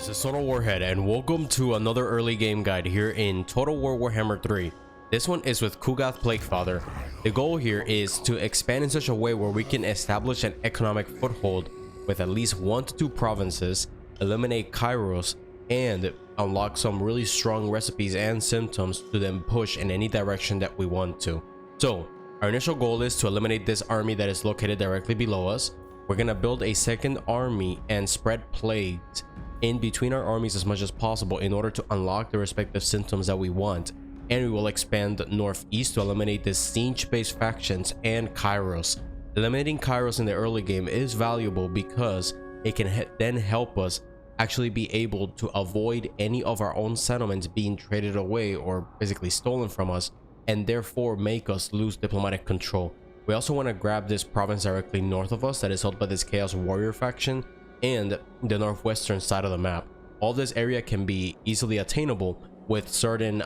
This is Total Warhead and welcome to another early game guide here in Total War Warhammer 3. This one is with Kugath Plaguefather. The goal here is to expand in such a way where we can establish an economic foothold with at least 1 to 2 provinces, eliminate Kairos, and unlock some really strong recipes and symptoms to then push in any direction that we want to. So our initial goal is to eliminate this army that is located directly below us. We're gonna build a second army and spread plagues in between our armies as much as possible in order to unlock the respective symptoms that we want, and we will expand northeast to eliminate the Tzeentch based factions and Kairos. Eliminating Kairos in the early game is valuable because it can then help us actually be able to avoid any of our own settlements being traded away or basically stolen from us, and therefore make us lose diplomatic control. We also want to grab this province directly north of us that is held by this Chaos Warrior faction and the northwestern side of the map. All this area can be easily attainable with certain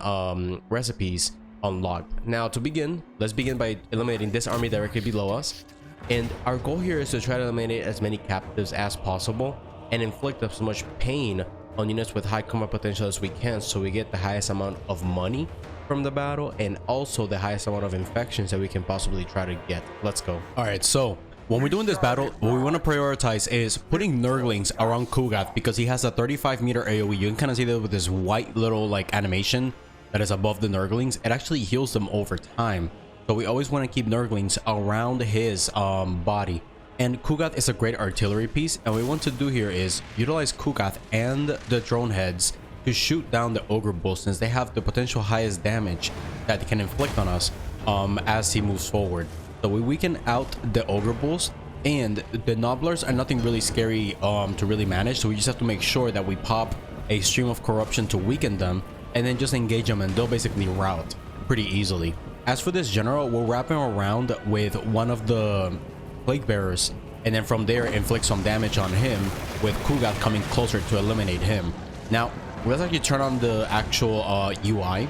recipes unlocked. Now to begin, let's begin by eliminating this army directly below us, and our goal here is to try to eliminate as many captives as possible and inflict as much pain on units with high combat potential as we can, so we get the highest amount of money from the battle and also the highest amount of infections that we can possibly try to get. Let's go. All right, so when we're doing this battle, what we want to prioritize is putting Nurglings around Kugath because he has a 35-meter AoE. You can kind of see that with this white little like animation that is above the Nurglings. It actually heals them over time. So we always want to keep Nurglings around his body. And Kugath is a great artillery piece, and what we want to do here is utilize Kugath and the drone heads to shoot down the ogre bulls, since they have the potential highest damage that they can inflict on us as he moves forward. So we weaken out the ogre bulls, and the nobblers are nothing really scary to really manage, so we just have to make sure that we pop a stream of corruption to weaken them and then just engage them, and they'll basically rout pretty easily. As for this general, we'll wrap him around with one of the plague bearers, and then from there inflict some damage on him with Kugath coming closer to eliminate him. Now let's actually turn on the actual UI,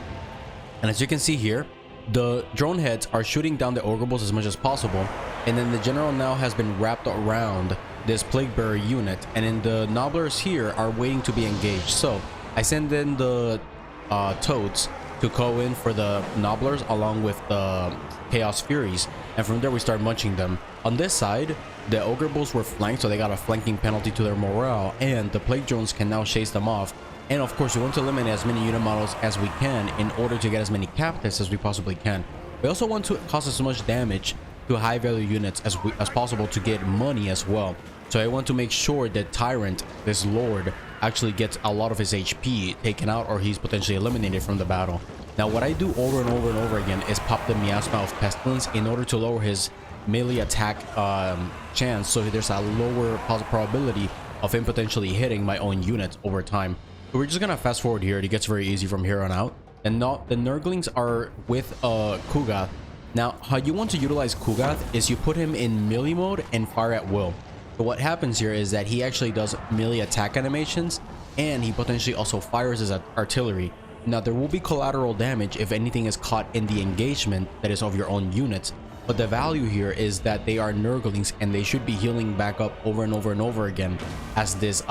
and as you can see here, the drone heads are shooting down the ogre bulls as much as possible, and then the general now has been wrapped around this plague bearer unit, and then the nobblers here are waiting to be engaged. So I send in the toads to go in for the nobblers along with the chaos furies, and from there we start munching them. On this side, the ogre bulls were flanked, so they got a flanking penalty to their morale, and the plague drones can now chase them off. And of course, we want to eliminate as many unit models as we can in order to get as many captives as we possibly can. We also want to cause as much damage to high value units as possible to get money as well. So I want to make sure that Tyrant, this lord, actually gets a lot of his HP taken out, or he's potentially eliminated from the battle. Now what I do over and over and over again is pop the Miasma of Pestilence in order to lower his melee attack chance, so there's a lower probability of him potentially hitting my own units over time. So we're just gonna fast forward here. It gets very easy from here on out. And now the Nurglings are with Kugath. Now how you want to utilize Kugath is you put him in melee mode and fire at will. So what happens here is that he actually does melee attack animations, and he potentially also fires his artillery. Now there will be collateral damage if anything is caught in the engagement that is of your own units, but the value here is that they are Nurglings and they should be healing back up over and over and over again as this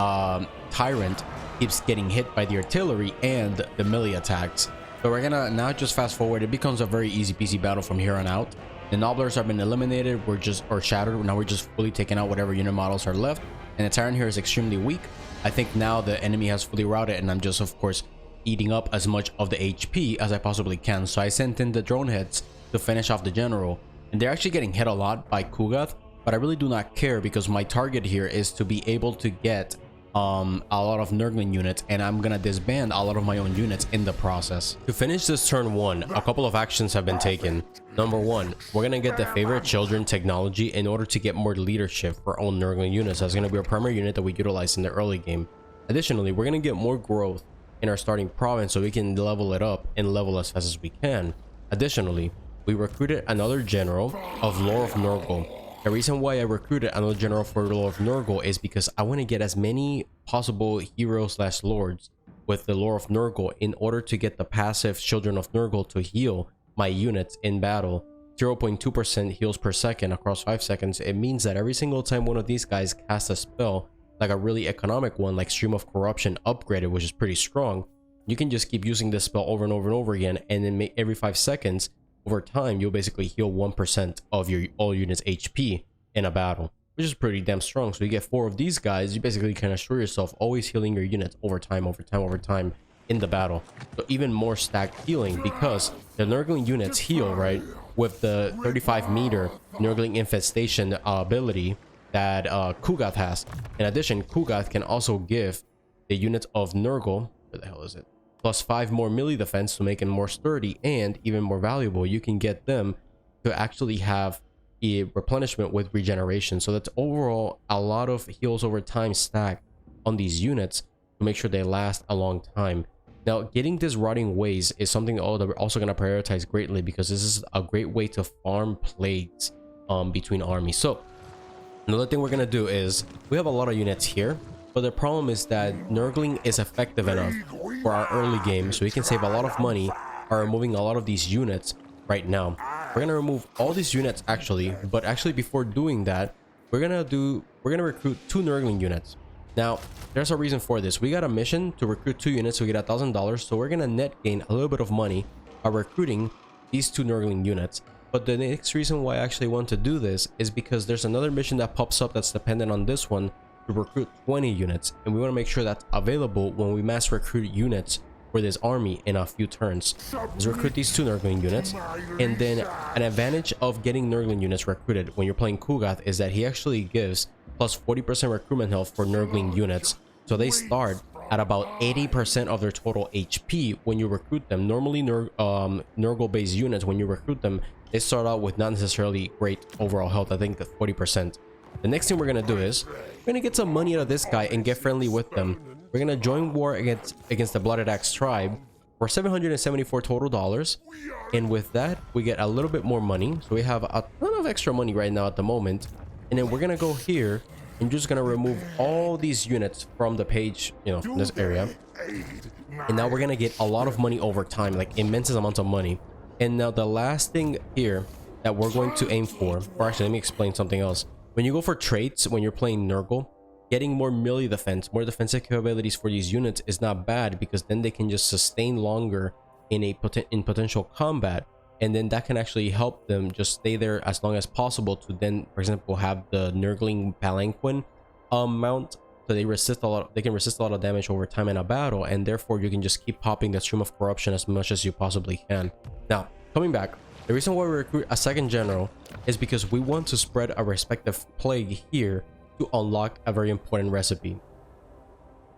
Tyrant keeps getting hit by the artillery and the melee attacks. So we're gonna now just fast forward. It becomes a very easy peasy battle from here on out. The nobblers have been eliminated, or shattered. Now we're just fully taking out whatever unit models are left, and the Tyrant here is extremely weak. I think now the enemy has fully routed, and I'm just of course eating up as much of the HP as I possibly can. So I sent in the drone heads to finish off the general, and they're actually getting hit a lot by Kugath, but I really do not care because my target here is to be able to get a lot of Nurgling units, and I'm gonna disband a lot of my own units in the process. To finish this turn 1, a couple of actions have been taken. Number 1, we're gonna get the favorite children technology in order to get more leadership for our own Nurgling units. That's gonna be our primary unit that we utilize in the early game. Additionally, we're gonna get more growth in our starting province so we can level it up and level as fast as we can. Additionally, we recruited another general of Lore of Nurgle. The reason why I recruited another general for Lore of Nurgle is because I want to get as many possible heroes / lords with the Lore of Nurgle in order to get the passive Children of Nurgle to heal my units in battle. 0.2% heals per second across 5 seconds. It means that every single time one of these guys casts a spell, like a really economic one like Stream of Corruption upgraded, which is pretty strong, you can just keep using this spell over and over and over again, and then every 5 seconds over time you'll basically heal 1% of your all units HP in a battle, which is pretty damn strong. So you get 4 of these guys, you basically can assure yourself always healing your units over time in the battle. So even more stacked healing, because the Nurgling units heal, right, with the 35 meter Nurgling infestation ability that Kugath has. In addition, Kugath can also give the units of Nurgle, where the hell is it, plus 5 more melee defense to make them more sturdy, and even more valuable, you can get them to actually have a replenishment with regeneration. So that's overall a lot of heals over time stacked on these units to make sure they last a long time. Now, getting this Rotting Ways is something that we're also going to prioritize greatly, because this is a great way to farm plagues between armies. So another thing we're going to do is, we have a lot of units here, but the problem is that Nurgling is effective enough for our early game, so we can save a lot of money by removing a lot of these units right now. We're going to remove all these units actually, but actually before doing that, we're going to recruit 2 Nurgling units. Now, there's a reason for this. We got a mission to recruit 2 units, so we get $1,000. So we're gonna net gain a little bit of money by recruiting these 2 Nurgling units. But the next reason why I actually want to do this is because there's another mission that pops up that's dependent on this one to recruit 20 units, and we want to make sure that's available when we mass recruit units for this army in a few turns. Let's recruit these 2 Nurgling units, and then an advantage of getting Nurgling units recruited when you're playing Kugath is that he actually gives plus 40% recruitment health for Nurgling units. So they start at about 80% of their total HP when you recruit them. Normally Nurgle based units, when you recruit them, they start out with not necessarily great overall health. I think 40%. The next thing we're gonna do is we're gonna get some money out of this guy and get friendly with them. We're gonna join war against the Blooded Axe tribe for 774 total dollars, and with that we get a little bit more money. So we have a ton of extra money right now at the moment. And then we're gonna go here and just gonna remove all these units from the page, you know, from this area. And now we're gonna get a lot of money over time, like immense amounts of money. And now the last thing here that we're going to aim for, or actually let me explain something else. When you go for traits, when you're playing Nurgle, getting more melee defense, more defensive capabilities for these units is not bad, because then they can just sustain longer in potential combat. And then that can actually help them just stay there as long as possible to then, for example, have the Nurgling Palanquin mount, so they resist a lot. They can resist a lot of damage over time in a battle, and therefore you can just keep popping the Stream of Corruption as much as you possibly can. Now, coming back, the reason why we recruit a second general is because we want to spread a respective plague here to unlock a very important recipe.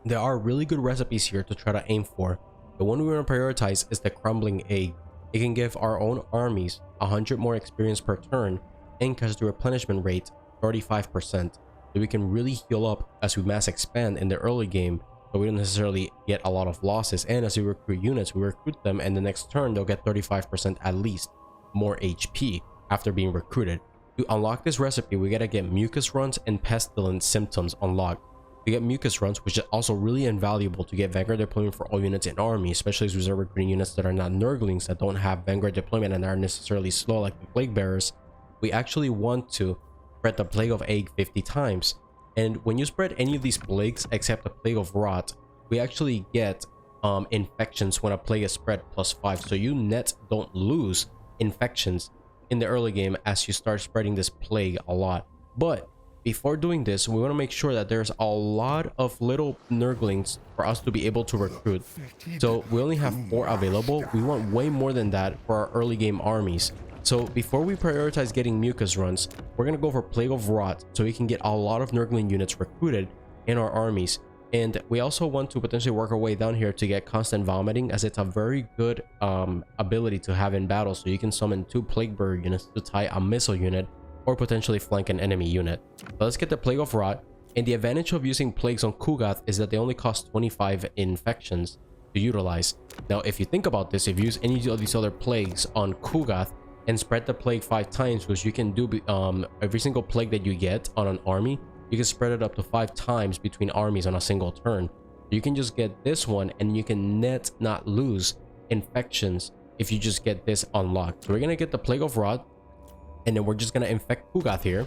There are really good recipes here to try to aim for. The one we want to prioritize is the Crumbling Egg. It can give our own armies 100 more experience per turn and cause the replenishment rate 35%. So we can really heal up as we mass expand in the early game, so we don't necessarily get a lot of losses. And as we recruit units, we recruit them, and the next turn they'll get 35% at least more HP after being recruited. To unlock this recipe, we gotta get Mucus Runs and Pestilence Symptoms unlocked. To get Mucus Runs, which is also really invaluable to get Vanguard deployment for all units in army, especially as we start recruiting units that are not Nurglings, that don't have Vanguard deployment and are necessarily slow like the Plague Bearers, we actually want to spread the Plague of Egg 50 times. And when you spread any of these plagues except the Plague of Rot, we actually get infections when a plague is spread +5. So you net don't lose infections in the early game as you start spreading this plague a lot. But before doing this, we want to make sure that there's a lot of little Nurglings for us to be able to recruit. So we only have 4 available. We want way more than that for our early game armies. So before we prioritize getting Mucus Runs, we're going to go for Plague of Rot, so we can get a lot of Nurgling units recruited in our armies. And we also want to potentially work our way down here to get Constant Vomiting, as it's a very good ability to have in battle. So you can summon 2 Plague Bearer units to tie a missile unit, or potentially flank an enemy unit. But let's get the Plague of Rot. And the advantage of using plagues on Kugath is that they only cost 25 infections to utilize. Now, if you think about this, if you use any of these other plagues on Kugath and spread the plague 5 times, which you can do every single plague that you get on an army, you can spread it up to 5 times between armies on a single turn. You can just get this one, and you can net not lose infections if you just get this unlocked. So we're gonna get the Plague of Rot, and then we're just gonna infect Kugath here.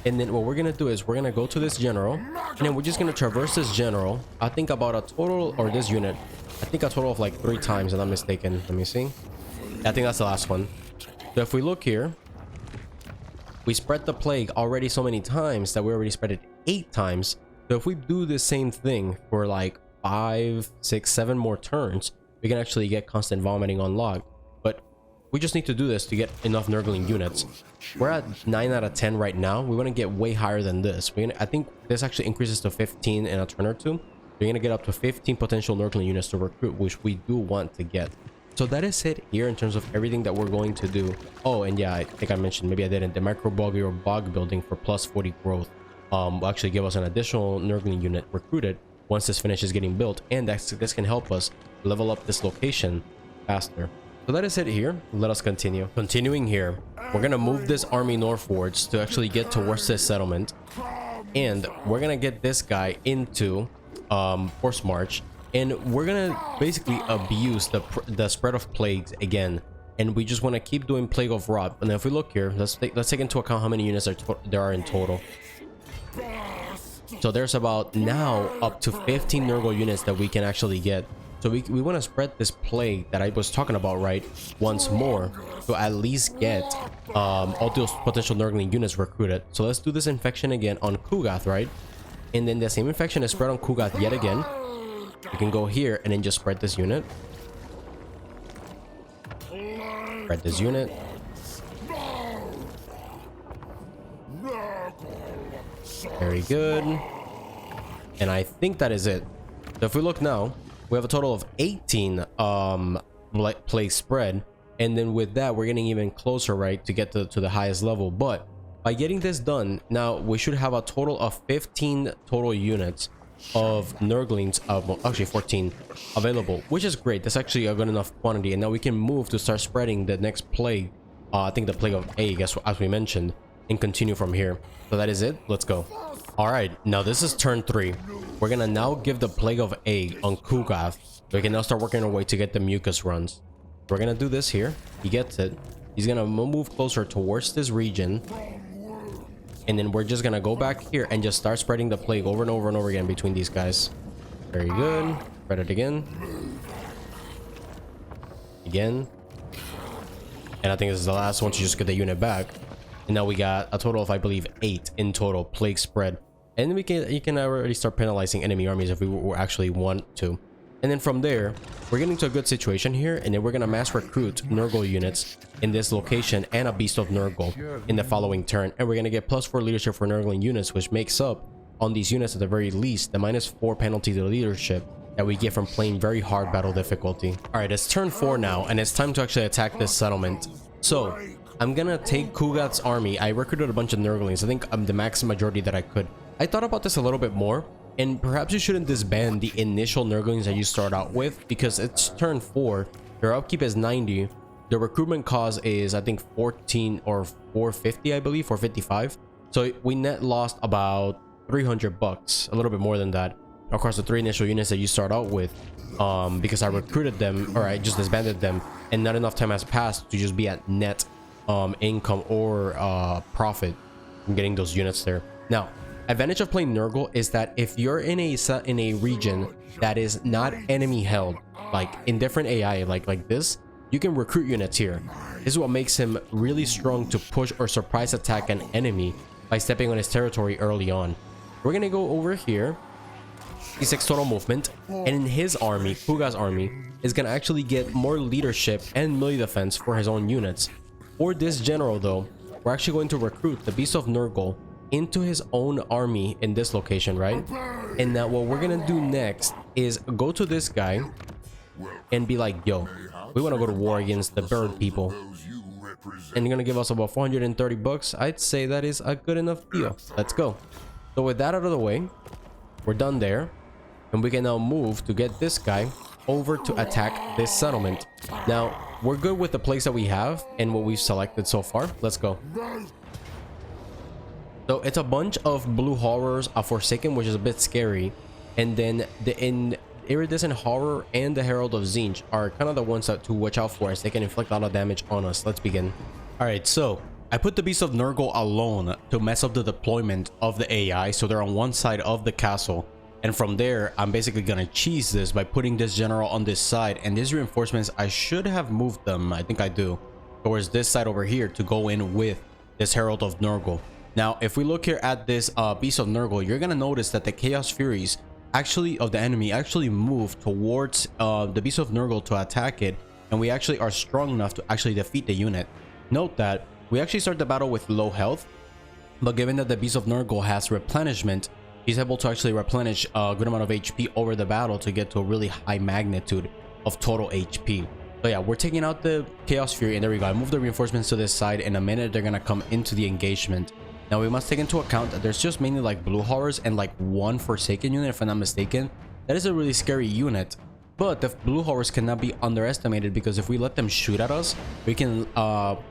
And then what we're gonna do is we're gonna go to this general, and then we're just gonna traverse this general. I think about a total, or this unit, I think a total of like 3 times, if I'm not mistaken. Let me see. I think that's the last one. So if we look here, we spread the plague already so many times that we already spread it 8 times. So if we do the same thing for like 5, 6, 7 more turns, we can actually get constant vomiting unlocked. But we just need to do this to get enough Nurgling units. We're at 9 out of 10 right now. We want to get way higher than this. I think this actually increases to 15 in a turn or 2. We're going to get up to 15 potential Nurgling units to recruit, which we do want to get. So that is it here in terms of everything that we're going to do. Oh, and yeah, I think I mentioned, maybe I didn't, the micro boggy or bog building for plus 40 growth will actually give us an additional Nurgling unit recruited once this finishes getting built, and this can help us level up this location faster. So that is it here. Let us continue. Continuing here, we're gonna move this army northwards to actually get towards this settlement, and we're gonna get this guy into force march, and we're gonna basically abuse the spread of plagues again, and we just want to keep doing plague of rot. And if we look here, let's take into account how many units there are in total. So there's about now up to 15 Nurgle units that we can actually get. So we want to spread this plague that I was talking about, right, once more, to at least get all those potential Nurgling units recruited. So let's do this infection again on Kugath, right? And then the same infection is spread on Kugath yet again. You can go here and then just spread this unit. Spread this unit. Very good. And I think that is it. So if we look now, we have a total of 18 plague spread, and then with that we're getting even closer, right, to get to the highest level. But by getting this done, now we should have a total of 15 total units of Nurglings, actually 14 available, which is great. That's actually a good enough quantity, and now we can move to start spreading the next plague, I think the plague of A, as we mentioned, and continue from here. So that is it. Let's go. All right, now this is turn 3. We're gonna now give the plague of egg on Kugath. We can now start working our way to get the mucus runs. We're gonna do this here. He gets it. He's gonna move closer towards this region, and then we're just gonna go back here and just start spreading the plague over and over and over again between these guys. Very good. Spread it again. Again. And I think this is the last one to just get the unit back. And now we got a total of, I believe, 8 in total plague spread. And then you can already start penalizing enemy armies if we actually want to. And then from there, we're getting to a good situation here, and then we're gonna mass recruit Nurgle units in this location and a Beast of Nurgle in the following turn. And we're gonna get +4 leadership for Nurgling units, which makes up, on these units at the very least, the -4 penalty to leadership that we get from playing very hard battle difficulty. Alright, it's turn 4 now, and it's time to actually attack this settlement. So I'm gonna take Kugath's army. I recruited a bunch of Nurglings. I think the max majority that I could. I thought about this a little bit more, and perhaps you shouldn't disband the initial Nurglings that you start out with, because it's turn 4. Their upkeep is 90. The recruitment cost is, I think, 14 or 450, I believe, 455. So we net lost about 300 bucks, a little bit more than that. Of course, the 3 initial units that you start out with, because I recruited them, or I just disbanded them, and not enough time has passed to just be at net income or profit from getting those units there. Now, advantage of playing Nurgle is that if you're in a region that is not enemy held, like in different AI like this, you can recruit units here. This is what makes him really strong to push or surprise attack an enemy by stepping on his territory early on. We're gonna go over here. He's 6 total movement, and in his army, Kugath's army, is gonna actually get more leadership and melee defense for his own units. For this general though, we're actually going to recruit the Beast of Nurgle into his own army in this location, right? And now what we're gonna do next is go to this guy and be like, yo, we want to go to war against the bird people, and you're gonna give us about 430 bucks. I'd say that is a good enough deal. Let's go. So with that out of the way, we're done there, and we can now move to get this guy over to attack this settlement. Now we're good with the place that we have and what we've selected so far. Let's go. So it's a bunch of blue horrors, a Forsaken, which is a bit scary, and then the Iridescent Horror and the Herald of Tzeentch are kind of the ones to watch out for, as they can inflict a lot of damage on us. Let's begin. All right, so I put the Beast of Nurgle alone to mess up the deployment of the AI, so they're on one side of the castle. And from there, I'm basically gonna cheese this by putting this general on this side, and these reinforcements, I should have moved them, I think I do, towards this side over here to go in with this Herald of Nurgle. Now, if we look here at this Beast of Nurgle, you're gonna notice that the Chaos Furies actually of the enemy actually move towards the Beast of Nurgle to attack it, and we actually are strong enough to actually defeat the unit. Note that we actually start the battle with low health, but given that the Beast of Nurgle has replenishment, he's able to actually replenish a good amount of HP over the battle to get to a really high magnitude of total HP. So yeah, we're taking out the Chaos Fury, and there we go. I moved the reinforcements to this side. In a minute, they're gonna come into the engagement. Now we must take into account that there's just mainly like blue horrors and like one Forsaken unit, if I'm not mistaken. That is a really scary unit, but the blue horrors cannot be underestimated, because if we let them shoot at us, we can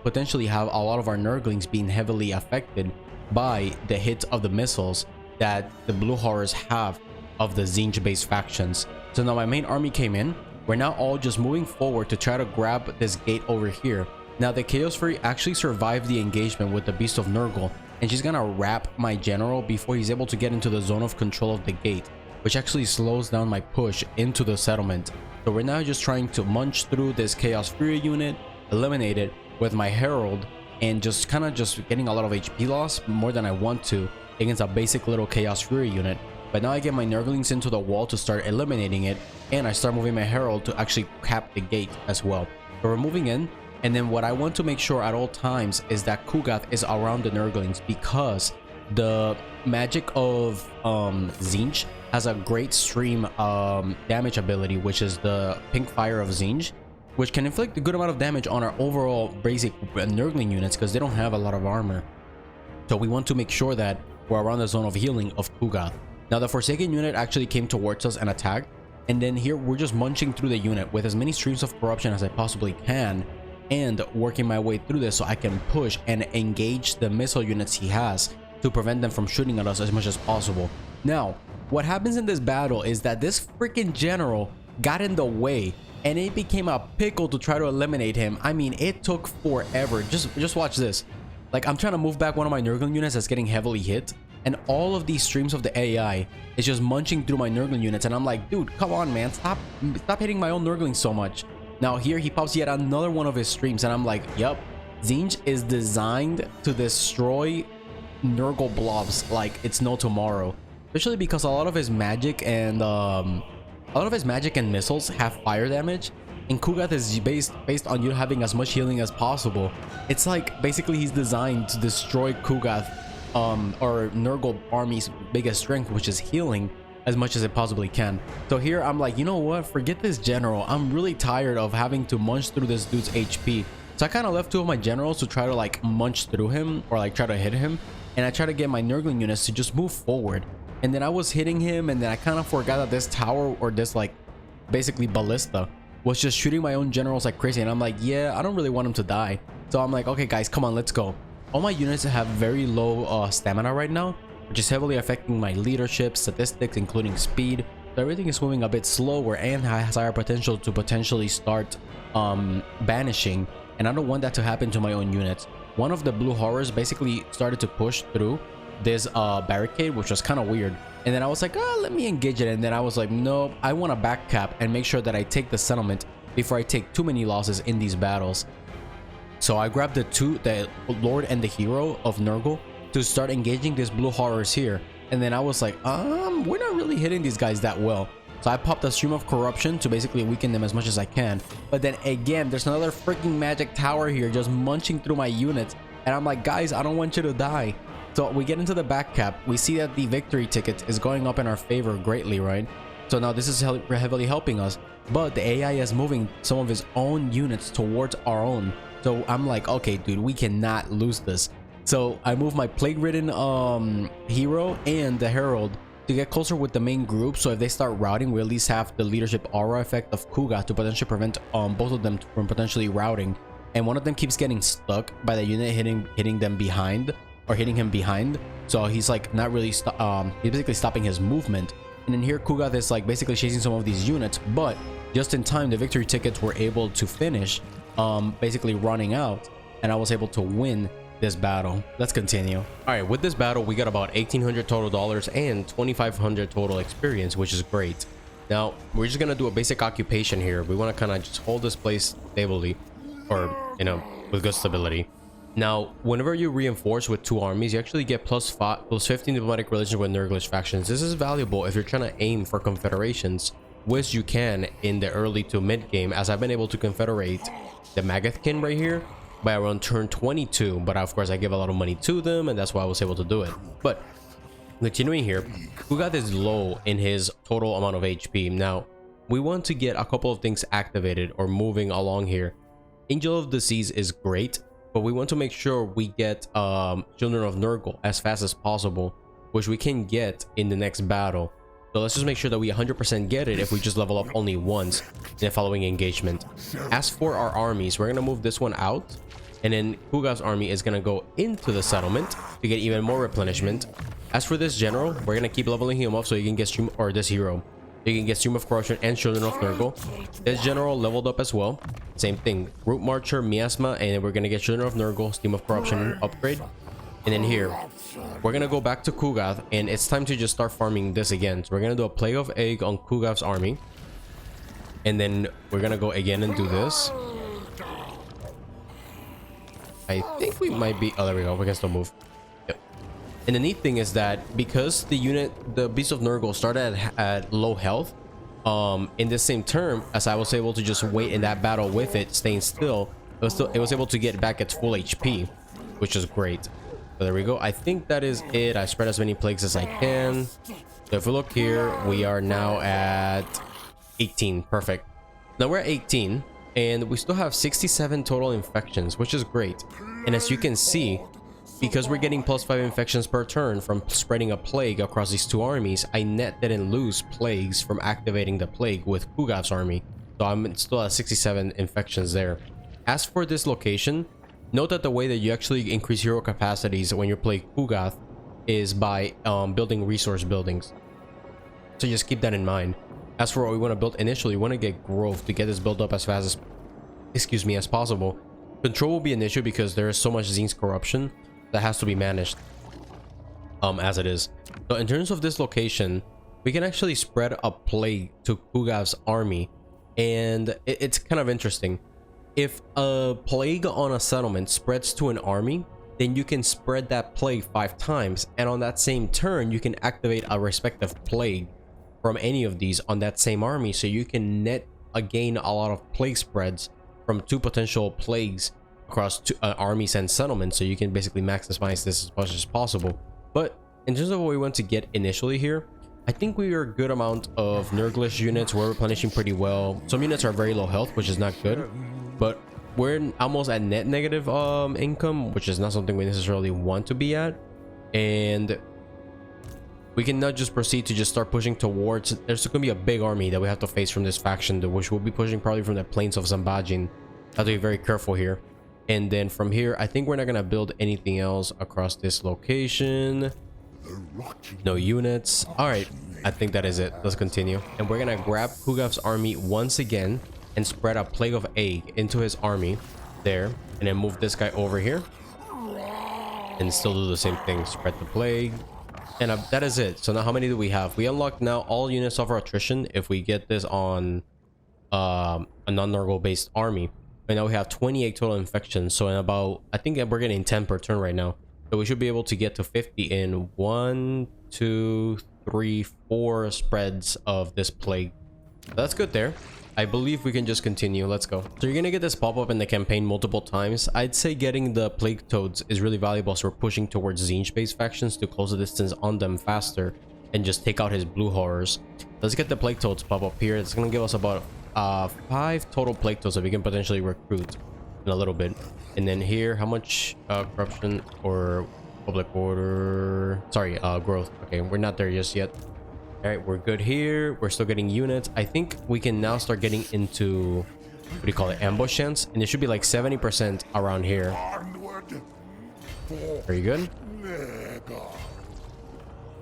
potentially have a lot of our Nurglings being heavily affected by the hits of the missiles that the blue horrors have of the Tzeentch based factions. So now my main army came in. We're now all just moving forward to try to grab this gate over here. Now the Chaos Fury actually survived the engagement with the Beast of Nurgle, and she's gonna wrap my general before he's able to get into the zone of control of the gate, which actually slows down my push into the settlement. So we're now just trying to munch through this Chaos Fury unit, eliminate it with my Herald, and just kind of just getting a lot of HP loss, more than I want to, against a basic little Chaos Fury unit. But now I get my Nurglings into the wall to start eliminating it, and I start moving my Herald to actually cap the gate as well. So we're moving in, and then what I want to make sure at all times is that Kugath is around the Nurglings, because the magic of Tzeentch has a great stream damage ability, which is the Pink Fire of Tzeentch, which can inflict a good amount of damage on our overall basic Nurgling units because they don't have a lot of armor. So we want to make sure that we're around the zone of healing of Kugath. Now the Forsaken unit actually came towards us and attacked, and then here we're just munching through the unit with as many streams of corruption as I possibly can, and working my way through this so I can push and engage the missile units he has to prevent them from shooting at us as much as possible. Now what happens in this battle is that this freaking general got in the way, and it became a pickle to try to eliminate him. I mean, it took forever. Just watch this. Like, I'm trying to move back one of my Nurgling units that's getting heavily hit, and all of these streams of the AI is just munching through my Nurgling units, and I'm like, dude, come on, man, stop hitting my own Nurgling so much. Now here he pops yet another one of his streams, and I'm like, yep, Tzeentch is designed to destroy Nurgle blobs like it's no tomorrow, especially because a lot of his magic and missiles have fire damage, and Kugath is based on you having as much healing as possible. It's like basically he's designed to destroy Kugath or Nurgle army's biggest strength, which is healing, as much as it possibly can. So here I'm like, you know what, forget this general. I'm really tired of having to munch through this dude's HP. So I kind of left two of my generals to try to like munch through him, or like try to hit him, and I try to get my Nurgling units to just move forward. And then I was hitting him, and then I kind of forgot that this tower, or this like basically ballista, was just shooting my own generals like crazy. And I'm like, yeah, I don't really want him to die. So I'm like, okay guys, come on, let's go. All my units have very low stamina right now, which is heavily affecting my leadership statistics, including speed. So everything is moving a bit slower and has higher potential to potentially start banishing, and I don't want that to happen to my own units. One of the blue horrors basically started to push through this barricade, which was kind of weird, and then I was like, let me engage it. And then I was like, no, I want to back cap and make sure that I take the settlement before I take too many losses in these battles. So I grabbed the Lord and the Hero of Nurgle to start engaging these blue horrors here, and then I was like, we're not really hitting these guys that well. So I popped a stream of corruption to basically weaken them as much as I can. But then again, there's another freaking magic tower here just munching through my units, and I'm like, guys, I don't want you to die. So we get into the back cap. We see that the victory ticket is going up in our favor greatly, right? So now this is heavily helping us, but the AI is moving some of his own units towards our own. So I'm like, okay, dude, we cannot lose this. So I move my plague-ridden hero and the herald to get closer with the main group, so if they start routing, we at least have the leadership aura effect of Kugath to potentially prevent both of them from potentially routing. And one of them keeps getting stuck by the unit hitting them behind, or hitting him behind, so he's like not really he's basically stopping his movement. And then here Kugath is like basically chasing some of these units, but just in time the victory tickets were able to finish basically running out, and I was able to win this battle. Let's continue. All right, with this battle, we got about $1,800 total dollars and 2,500 total experience, which is great. Now, we're just gonna do a basic occupation here. We want to kind of just hold this place stably, or, you know, with good stability. Now, whenever you reinforce with 2 armies, you actually get plus 15 diplomatic relations with Nurglish factions. This is valuable if you're trying to aim for confederations, which you can in the early to mid game, as I've been able to confederate the Magathkin right here by around turn 22. But of course, I give a lot of money to them, and that's why I was able to do it. But continuing here, Kugath is low in his total amount of HP. Now, we want to get a couple of things activated or moving along here. Angel of the Seas is great, but we want to make sure we get Children of Nurgle as fast as possible, which we can get in the next battle. So let's just make sure that we 100% get it if we just level up only once in the following engagement. As for our armies, we're going to move this one out, and then Kugath's army is going to go into the settlement to get even more replenishment. As for this general, we're going to keep leveling him up so he can get Stream, or this hero, so you can get Stream of Corruption and Children of Nurgle. This general leveled up as well. Same thing, Root Marcher, Miasma, and then we're going to get Children of Nurgle, Stream of Corruption upgrade. And then here, we're going to go back to Kugath, and it's time to just start farming this again. So we're going to do a Plague of Egg on Kugath's army. And then we're going to go again and do this. I think we might be... Oh, there we go. We can still move. Yep. And the neat thing is that because the Beast of Nurgle started at low health, in this same term, as I was able to just wait in that battle with it, staying still, it was able to get back its full HP, which is great. So there we go. I think that is it. I spread as many plagues as I can. So if we look here, we are now at 18. Perfect. Now we're at 18, and we still have 67 total infections, which is great. And as you can see, because we're getting plus 5 infections per turn from spreading a plague across these 2 armies, I net didn't lose plagues from activating the plague with Kugath's army. So I'm still at 67 infections there. As for this location, note that the way that you actually increase hero capacities when you play Kugath is by building resource buildings. So just keep that in mind. As for what we want to build initially, we want to get growth to get this build up as fast as, as possible. Control will be an issue because there is so much Tzeentch corruption that has to be managed as it is. So in terms of this location, we can actually spread a plague to Kugath's army, and it's kind of interesting. If a plague on a settlement spreads to an army, then you can spread that plague 5 times, and on that same turn you can activate a respective plague from any of these on that same army, so you can net gain a lot of plague spreads from 2 potential plagues across 2 armies and settlements, so you can basically maximize this as much as possible. But in terms of what we want to get initially here, I think we are a good amount of Nurglish units. We're replenishing pretty well. Some units are very low health, which is not good, but we're almost at net negative income, which is not something we necessarily want to be at. And we can now just proceed to just start pushing towards... There's going to be a big army that we have to face from this faction, which we'll be pushing probably from the plains of Zanbaijin. Have to be very careful here. And then from here, I think we're not going to build anything else across this location. No units. All right, I think that is it. Let's continue. And we're going to grab Kugath's army once again and spread a Plague of Egg into his army there, and then move this guy over here and still do the same thing, spread the plague. And that is it. So now how many do we have? We unlocked now all units of our attrition if we get this on a non-Nurgle based army. And now we have 28 total infections, so in about, I think we're getting 10 per turn right now, so we should be able to get to 50 in 1, 2, 3, 4 spreads of this plague. So that's good there. I believe we can just continue. Let's go. So you're gonna get this pop-up in the campaign multiple times. I'd say getting the Plague Toads is really valuable, so we're pushing towards Tzeentch-based factions to close the distance on them faster and just take out his blue horrors. Let's get the Plague Toads pop up here. It's gonna give us about 5 total Plague Toads that we can potentially recruit in a little bit. And then here, how much corruption or public order? Sorry, growth. Okay, we're not there just yet. All right, we're good here. We're still getting units. I think we can now start getting into, what do you call it, ambush chance, and it should be like 70% around here. Very good.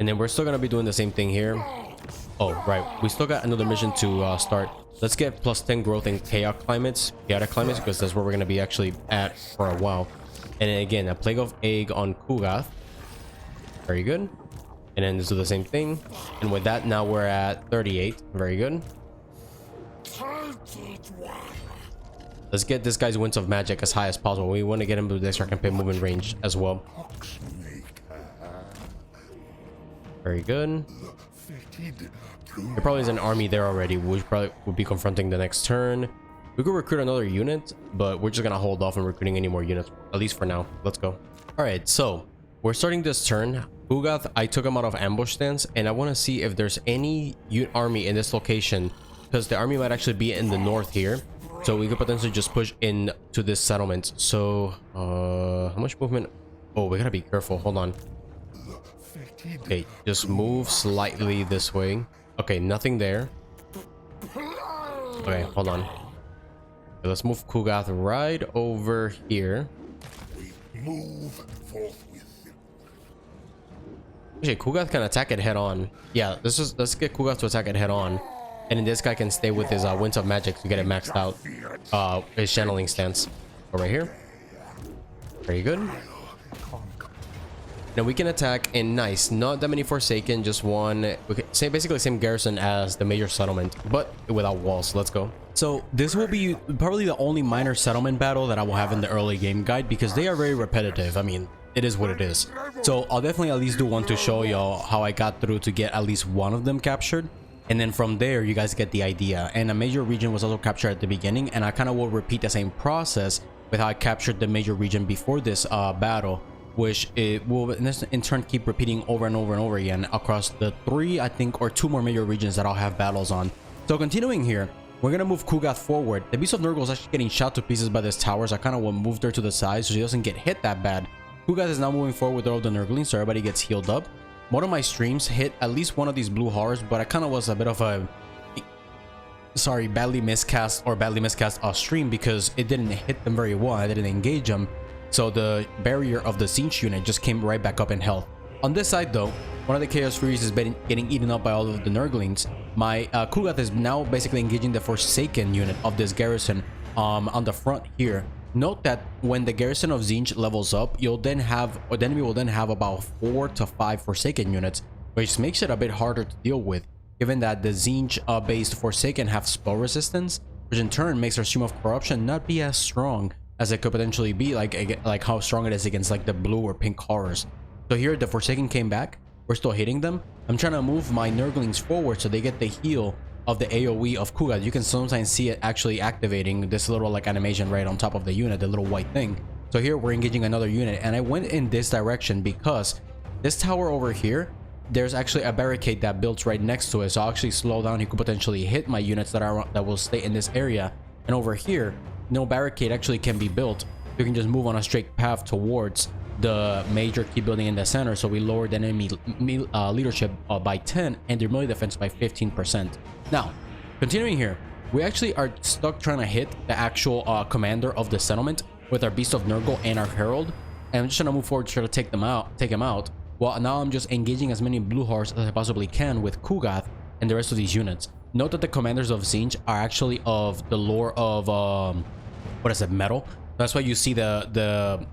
And then we're still gonna be doing the same thing here. Oh right, we still got another mission to start. Let's get plus 10 growth in chaotic climates, because that's where we're gonna be actually at for a while. And then again, a Plague of Egg on Kugath. Very good. And then just do the same thing. And with that, now we're at 38. Very good. Let's get this guy's Winds of Magic as high as possible. We want to get him to this extra campaign movement range as well. Very good. There probably is an army there already, which probably would be confronting the next turn. We could recruit another unit, but we're just gonna hold off on recruiting any more units, at least for now. Let's go. All right, so we're starting this turn. Kugath, I took him out of ambush stance, and I want to see if there's any army in this location, because the army might actually be in the north here, so we could potentially just push in to this settlement. So how much movement? Oh, we gotta be careful. Hold on. Okay, just move slightly this way. Okay, nothing there. Okay, hold on. Okay, let's move Kugath right over here. Okay, Kugath can attack it head on. Yeah, let's get Kugath to attack it head on, and then this guy can stay with his Winds of Magic to get it maxed out. His channeling stance. Go right here. Very good. Now we can attack, and nice, not that many Forsaken, just one. We can say basically same garrison as the major settlement, but without walls. Let's go. So this will be probably the only minor settlement battle that I will have in the early game guide, because they are very repetitive. I mean, it is what it is. So I'll definitely at least do one to show y'all how I got through to get at least one of them captured, and then from there you guys get the idea. And a major region was also captured at the beginning, and I kind of will repeat the same process with how I captured the major region before this battle, which it will in turn keep repeating over and over and over again across the 3, I think, or 2 more major regions that I'll have battles on. So continuing here, we're gonna move Kugath forward. The Beast of Nurgle is actually getting shot to pieces by this tower, so I kind of will move her to the side so she doesn't get hit that bad. Kugath is now moving forward with all the Nurglings, so everybody gets healed up. One of my streams hit at least one of these blue horrors, but I kind of was a bit of a badly miscast stream, because it didn't hit them very well. I didn't engage them. So the barrier of the Tzeentch unit just came right back up in health. On this side though, one of the Chaos Furies has been getting eaten up by all of the Nurglings. My Kugath is now basically engaging the Forsaken unit of this garrison on the front here. Note that when the garrison of Tzeentch levels up, the enemy will then have about 4 to 5 Forsaken units, which makes it a bit harder to deal with, given that the Tzeentch based Forsaken have spell resistance, which in turn makes our Stream of Corruption not be as strong as it could potentially be, like how strong it is against like the blue or pink horrors. So here the Forsaken came back. We're still hitting them. I'm trying to move my Nurglings forward so they get the heal of the AoE of Kugath. You can sometimes see it actually activating this little like animation right on top of the unit, the little white thing. So here we're engaging another unit, and I went in this direction because this tower over here, there's actually a barricade that builds right next to it, so I'll actually slow down. He could potentially hit my units that will stay in this area. And over here, no barricade actually can be built. You can just move on a straight path towards the major key building in the center, so we lowered the enemy leadership by 10 and their melee defense by 15%. Now, continuing here, we actually are stuck trying to hit the actual commander of the settlement with our Beast of Nurgle and our Herald, and I'm just trying to move forward to try to take him out. Well, now I'm just engaging as many blue hordes as I possibly can with Kugath and the rest of these units. Note that the commanders of Tzeentch are actually of the lore of what is it, metal. That's why you see the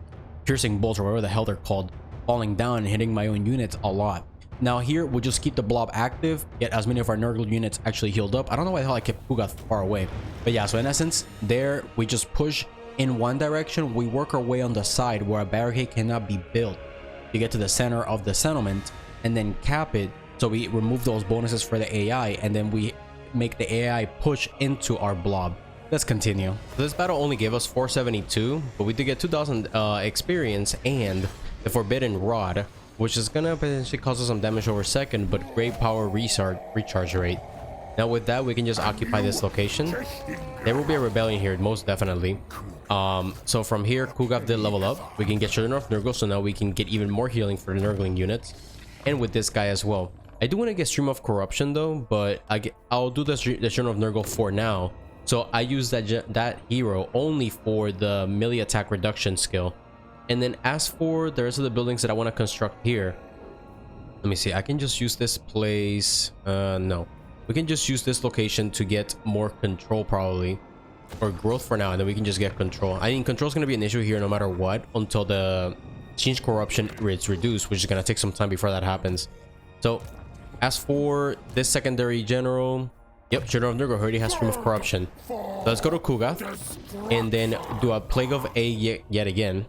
piercing bolts, or whatever the hell they're called, falling down and hitting my own units a lot. Now here we'll just keep the blob active, get as many of our Nurgle units actually healed up. I don't know why the hell I kept Kugath far away, but yeah, so in essence there we just push in one direction. We work our way on the side where a barricade cannot be built to get to the center of the settlement, and then cap it, so we remove those bonuses for the AI, and then we make the AI push into our blob. Let's continue. So this battle only gave us 472, but we did get 2000 experience and the Forbidden Rod, which is gonna potentially cause us some damage over second, but great power recharge rate. Now with that, we can just occupy this location. There will be a rebellion here, most definitely. So from here, Kugath did level up. We can get Children of Nurgle, so now we can get even more healing for the Nurgling units, and with this guy as well. I do want to get Stream of Corruption though, but I'll do the Children of Nurgle for now. So I use that hero only for the melee attack reduction skill. And then as for the rest of the buildings that I want to construct here, let me see. I can just use this place. No, we can just use this location to get more control probably. or growth for now, and then we can just get control. I mean, control is going to be an issue here no matter what until the Tzeentch corruption is reduced, which is going to take some time before that happens. So as for this secondary general, yep, General of Nurgle already has Stream of Corruption. So let's go to Kugath and then do a Plague of A yet again.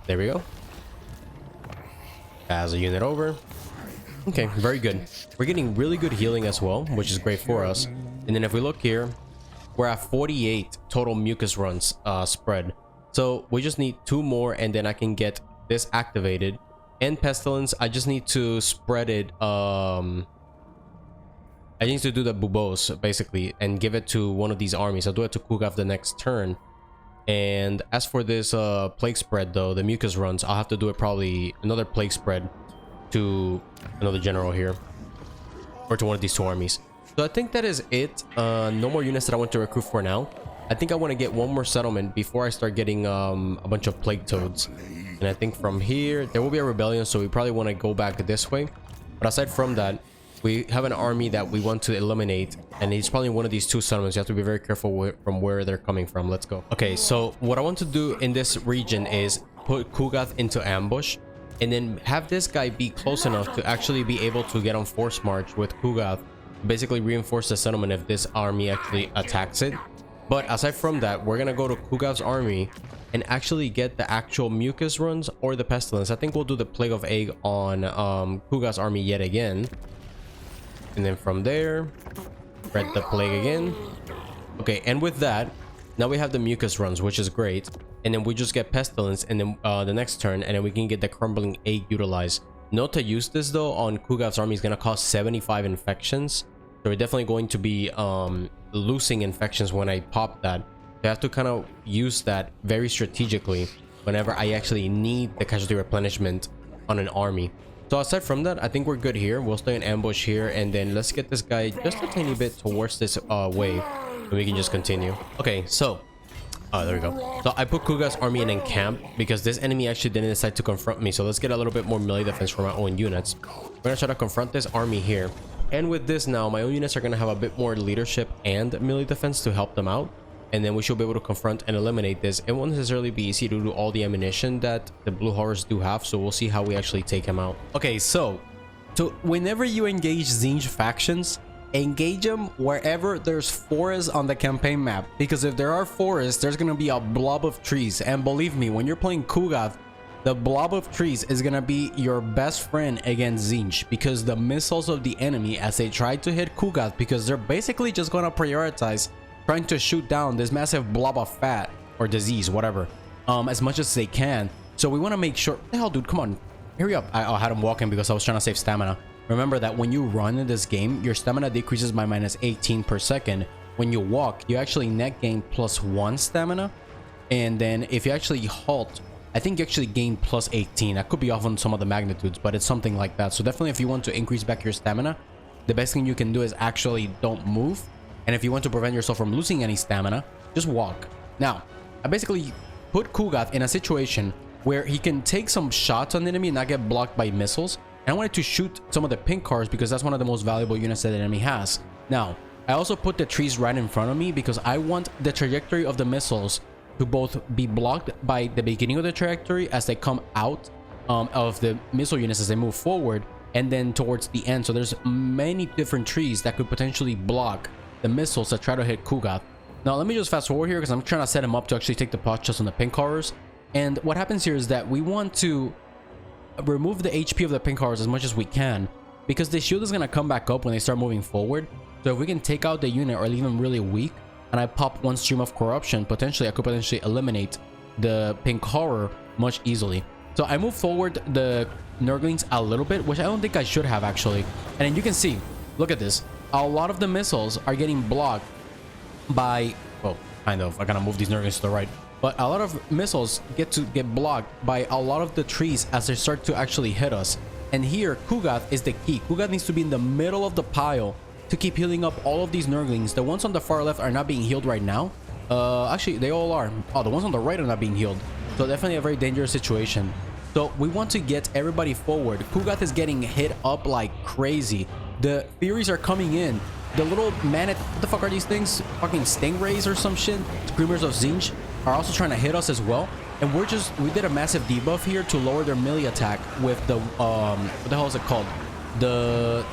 There we go. As a unit over. Okay, very good. We're getting really good healing as well, which is great for us. And then if we look here, we're at 48 total mucus runs spread. So we just need 2 more and then I can get this activated. And Pestilence, I just need to spread it. I need to do the Bubos basically and give it to one of these armies. I'll do it to Kugath the next turn. And as for this plague spread though, the mucus runs, I'll have to do it probably another plague spread to another general here, or to one of these 2 armies. So I think that is it. No more units that I want to recruit for now. I think I want to get 1 more settlement before I start getting a bunch of plague toads. And I think from here there will be a rebellion, so we probably want to go back this way. But aside from that, we have an army that we want to eliminate, and it's probably one of these 2 settlements. You have to be very careful from where they're coming from. Let's go. Okay, so what I want to do in this region is put Kugath into ambush, and then have this guy be close enough to actually be able to get on force march with Kugath, basically reinforce the settlement if this army actually attacks it. But aside from that, we're gonna go to Kugath's army and actually get the actual mucus runs or the pestilence. I think we'll do the Plague of Egg on Kugath's army yet again. And then from there, spread the plague again. Okay, and with that, now we have the mucus runs, which is great. And then we just get pestilence, and then the next turn, and then we can get the crumbling egg utilized. Note to use this though on Kugath's army is going to cost 75 infections. So we're definitely going to be losing infections when I pop that. So I have to kind of use that very strategically whenever I actually need the casualty replenishment on an army. So aside from that, I think we're good here. We'll stay in ambush here, and then let's get this guy just a tiny bit towards this wave, and we can just continue. Okay, so there we go. So I put Kugath's army in camp because this enemy actually didn't decide to confront me. So let's get a little bit more melee defense from our own units. We're gonna try to confront this army here, and with this now, my own units are gonna have a bit more leadership and melee defense to help them out. And then we should be able to confront and eliminate this. It won't necessarily be easy to do all the ammunition that the blue horrors do have, so we'll see how we actually take him out. Okay, so whenever you engage Tzeentch factions, engage them wherever there's forests on the campaign map, because if there are forests, there's gonna be a blob of trees. And believe me, when you're playing Kugath, the blob of trees is gonna be your best friend against Tzeentch, because the missiles of the enemy as they try to hit Kugath, because they're basically just gonna prioritize trying to shoot down this massive blob of fat or disease, whatever, as much as they can. So we want to make sure. What the hell, dude, come on, hurry up. I had him walking because I was trying to save stamina. Remember that when you run in this game, your stamina decreases by -18 per second. When you walk, you actually net gain +1 stamina, and then if you actually halt, I think you actually gain +18. I could be off on some of the magnitudes, but it's something like that. So definitely, if you want to increase back your stamina, the best thing you can do is actually don't move. And if you want to prevent yourself from losing any stamina, just walk. Now, I basically put Kugath in a situation where he can take some shots on the enemy and not get blocked by missiles. And I wanted to shoot some of the pink cars because that's one of the most valuable units that the enemy has. Now, I also put the trees right in front of me because I want the trajectory of the missiles to both be blocked by the beginning of the trajectory as they come out of the missile units as they move forward, and then towards the end. So there's many different trees that could potentially block the missiles that try to hit Kugath. Now let me just fast forward here because I'm trying to set him up to actually take the pot shots on the pink horrors. And what happens here is that we want to remove the HP of the pink horrors as much as we can, because the shield is going to come back up when they start moving forward. So if we can take out the unit or leave them really weak, and I pop 1 stream of corruption, potentially I could potentially eliminate the pink horror much easily. So I move forward the Nurglings a little bit, which I don't think I should have actually. And then you can see, look at this. A lot of the missiles are getting blocked by, well, kind of. I gotta move these Nurglings to the right. But a lot of missiles get blocked by a lot of the trees as they start to actually hit us. And here, Kugath is the key. Kugath needs to be in the middle of the pile to keep healing up all of these Nurglings. The ones on the far left are not being healed right now. Actually, they all are. Oh, the ones on the right are not being healed. So definitely a very dangerous situation. So we want to get everybody forward. Kugath is getting hit up like crazy. The Furies are coming in. The little what the fuck are these things? Fucking stingrays or some shit. Screamers of Tzeentch are also trying to hit us as well. And we did a massive debuff here to lower their melee attack with the what the hell is it called? The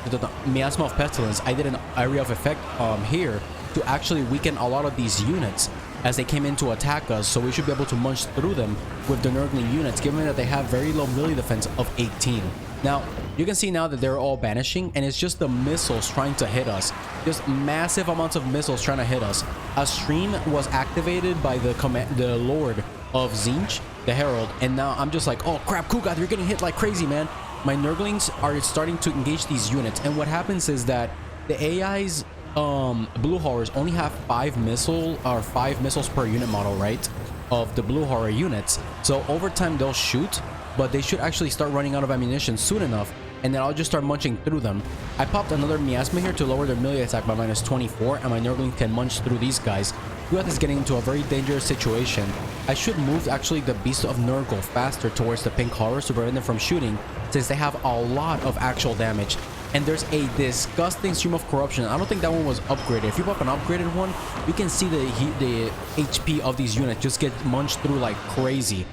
Miasma of Pestilence. I did an area of effect here to actually weaken a lot of these units as they came in to attack us, so we should be able to munch through them with the Nurgling units, given that they have very low melee defense of 18. Now, you can see now that they're all banishing, and it's just the missiles trying to hit us. Just massive amounts of missiles trying to hit us. A stream was activated by the Lord of Tzeentch, the Herald, and now I'm just like, oh crap, Kugath, you're getting hit like crazy, man. My Nurglings are starting to engage these units, and what happens is that the AI's blue horrors only have 5 missiles per unit model, right, of the blue horror units. So over time they'll shoot, but they should actually start running out of ammunition soon enough, and then I'll just start munching through them. I popped another miasma here to lower their melee attack by -24, and my Nurgling can munch through these guys. Kugath is getting into a very dangerous situation. I should move actually the Beast of Nurgle faster towards the pink horrors to prevent them from shooting, since they have a lot of actual damage. And there's a disgusting stream of corruption. I don't think that one was upgraded. If you pop an upgraded one, you can see the HP of these units just get munched through like crazy.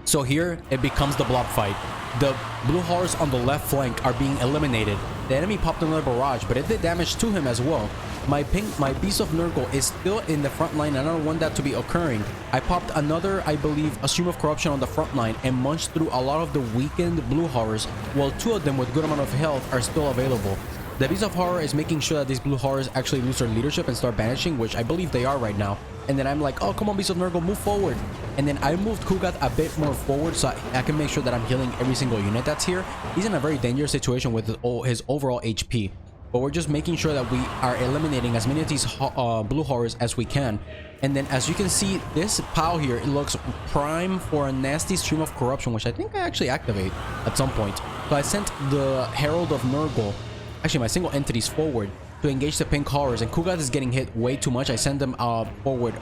So here it becomes the blob fight. The blue horrors on the left flank are being eliminated. The enemy popped another barrage, but it did damage to him as well. My Beast of Nurgle is still in the front line, and I don't want that to be occurring. I popped another, I believe, a stream of corruption on the front line and munched through a lot of the weakened blue horrors, while 2 of them with good amount of health are still available. The Beast of Horror is making sure that these blue horrors actually lose their leadership and start banishing, which I believe they are right now. And then I'm like, oh, come on, Beast of Nurgle, move forward. And then I moved Kugath a bit more forward so I can make sure that I'm healing every single unit that's here. He's in a very dangerous situation with his overall HP. But we're just making sure that we are eliminating as many of these blue horrors as we can. And then as you can see, this POW here, it looks prime for a nasty stream of corruption, which I think I actually activate at some point. So I sent the Herald of Nurgle, actually my single entities, forward to engage the pink horrors, and Kugath is getting hit way too much. I sent them forward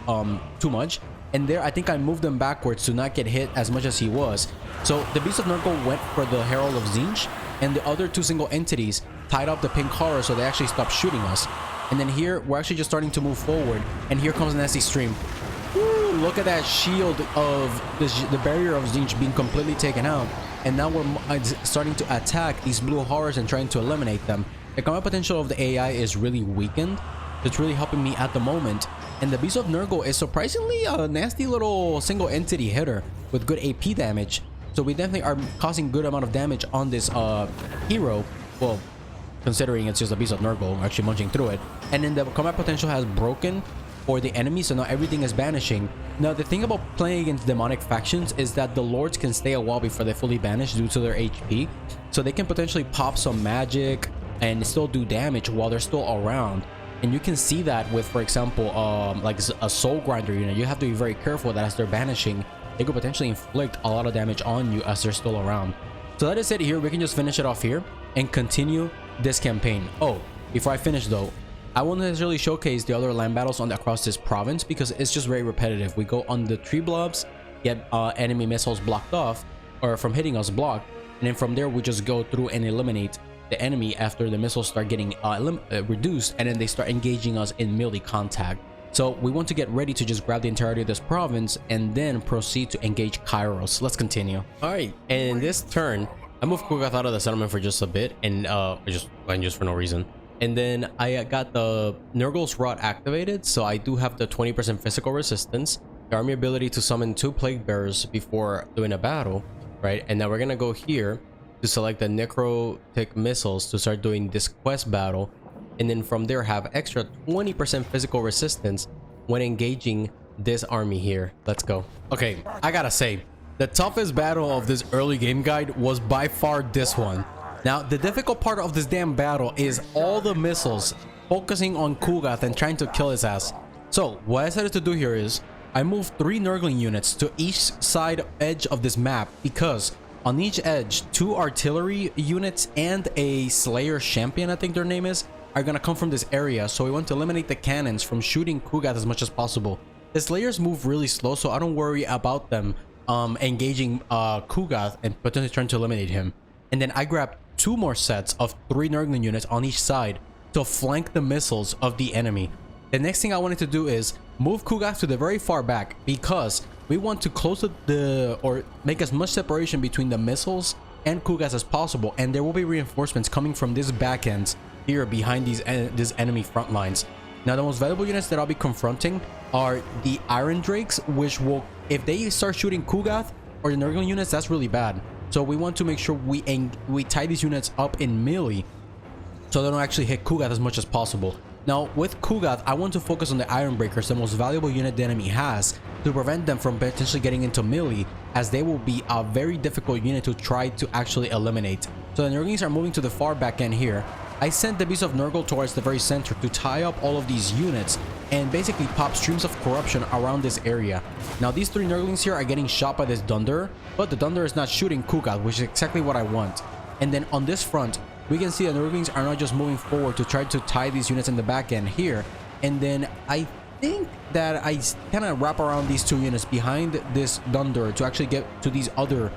too much, and there I think I moved them backwards to not get hit as much as he was. So the Beast of Nurgle went for the Herald of Tzeentch, and the other 2 single entities tied up the pink horror so they actually stopped shooting us. And then here we're actually just starting to move forward, and here comes a nasty stream. Woo, look at that shield of the barrier of Tzeentch being completely taken out, and now we're starting to attack these blue horrors and trying to eliminate them. The combat potential of the AI is really weakened. It's really helping me at the moment, and the Beast of Nurgle is surprisingly a nasty little single entity hitter with good AP damage. So we definitely are causing good amount of damage on this hero. Well, considering it's just a Beast of Nurgle actually munching through it. And then the combat potential has broken for the enemy, so now everything is banishing. Now the thing about playing against demonic factions is that the lords can stay a while before they fully banish due to their HP, so they can potentially pop some magic and still do damage while they're still around. And you can see that with, for example, like a soul grinder unit. You have to be very careful that as they're banishing, they could potentially inflict a lot of damage on you as they're still around. So that is it here. We can just finish it off here and continue this campaign. Oh, before I finish though, I won't necessarily showcase the other land battles across this province because it's just very repetitive. We go on the tree blobs, get enemy missiles blocked off, or from hitting us blocked, and then from there we just go through and eliminate the enemy after the missiles start getting reduced, and then they start engaging us in melee contact. So we want to get ready to just grab the entirety of this province and then proceed to engage Kairos. Let's continue. All right, and in this turn, I moved Kugath out of the settlement for just a bit, and just for no reason. And then I got the Nurgle's Rod activated, so I do have the 20% physical resistance, the army ability to summon 2 plague bearers before doing a battle, right? And now we're gonna go here to select the necrotic missiles to start doing this quest battle, and then from there have extra 20% physical resistance when engaging this army here. Let's go. Okay, I gotta say, the toughest battle of this early game guide was by far this one. Now, the difficult part of this damn battle is all the missiles focusing on Kugath and trying to kill his ass. So, what I decided to do here is, I moved 3 Nurgling units to each side edge of this map because on each edge, 2 artillery units and a Slayer champion, I think their name is, are gonna come from this area. So we want to eliminate the cannons from shooting Kugath as much as possible. The Slayers move really slow, so I don't worry about them engaging Kugath and potentially trying to eliminate him. And then I grabbed 2 more sets of 3 Nurgling units on each side to flank the missiles of the enemy. The next thing I wanted to do is move Kugath to the very far back, because we want to close or make as much separation between the missiles and Kugath as possible, and there will be reinforcements coming from this back ends here behind these enemy front lines. Now, the most valuable units that I'll be confronting are the Iron Drakes, which will, if they start shooting Kugath or the Nurgling units, that's really bad. So we want to make sure we tie these units up in melee so they don't actually hit Kugath as much as possible. Now, with Kugath, I want to focus on the Iron Breakers, the most valuable unit the enemy has, to prevent them from potentially getting into melee, as they will be a very difficult unit to try to actually eliminate. So the Nurglings are moving to the far back end here. I sent the Beast of Nurgle towards the very center to tie up all of these units and basically pop streams of corruption around this area. Now, these 3 Nurglings here are getting shot by this Dunder, but the Dunder is not shooting Kugath, which is exactly what I want. And then on this front, we can see the Nurglings are not just moving forward to try to tie these units in the back end here. And then I think that I kind of wrap around these 2 units behind this Dunder to actually get to these other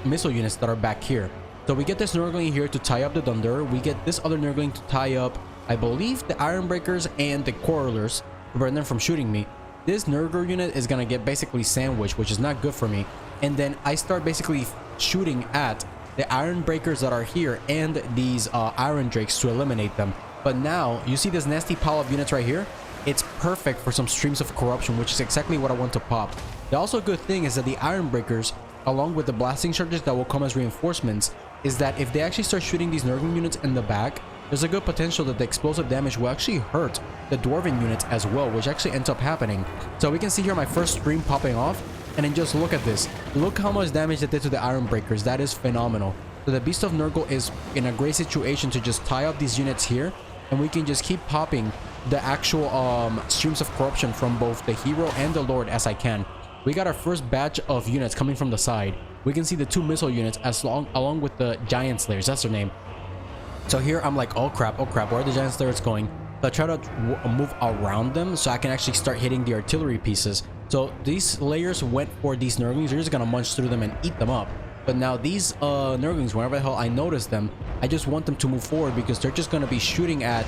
missile units that are back here. So we get this Nurgling here to tie up the Dunder. We get this other Nurgling to tie up, I believe, the Iron Breakers and the Quarrelers to prevent them from shooting me. This Nurgle unit is going to get basically sandwiched, which is not good for me. And then I start basically shooting at the Iron Breakers that are here and these Iron Drakes to eliminate them. But now, you see this nasty pile of units right here? It's perfect for some streams of corruption, which is exactly what I want to pop. The also good thing is that the Iron Breakers, along with the blasting charges that will come as reinforcements, is that if they actually start shooting these Nurgling units in the back, there's a good potential that the explosive damage will actually hurt the Dwarven units as well, which actually ends up happening. So we can see here my first stream popping off, and then just look at this. Look how much damage it did to the Iron Breakers. That is phenomenal. So the Beast of Nurgle is in a great situation to just tie up these units here, and we can just keep popping the actual streams of corruption from both the hero and the lord as I can. We got our first batch of units coming from the side. We can see the 2 missile units along with the Giant Slayers. That's their name. So here I'm like, oh crap, where are the Giant Slayers going? So I try to move around them so I can actually start hitting the artillery pieces. So these Slayers went for these Nurglings. They're just gonna munch through them and eat them up. But now these Nurglings, whenever the hell I notice them, I just want them to move forward because they're just gonna be shooting at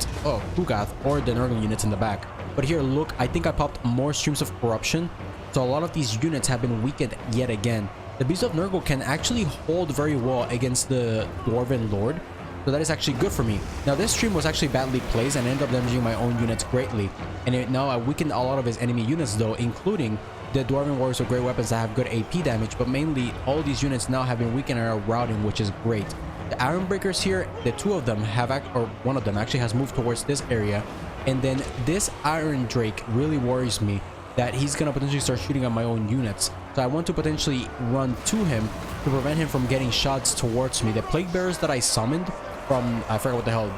Kugath or the Nurgling units in the back. But here, look, I think I popped more streams of corruption. So a lot of these units have been weakened yet again. The Beast of Nurgle can actually hold very well against the Dwarven Lord, so that is actually good for me. Now, this stream was actually badly placed and ended up damaging my own units greatly. And now I weakened a lot of his enemy units though, including the Dwarven Warriors with great weapons that have good AP damage, but mainly all these units now have been weakened and are routing, which is great. The Iron Breakers here, the 2 of them have, or one of them actually has moved towards this area. And then this Iron Drake really worries me that he's gonna potentially start shooting at my own units. So I want to potentially run to him to prevent him from getting shots towards me. The Plague Bearers that I summoned from, I forgot what the hell,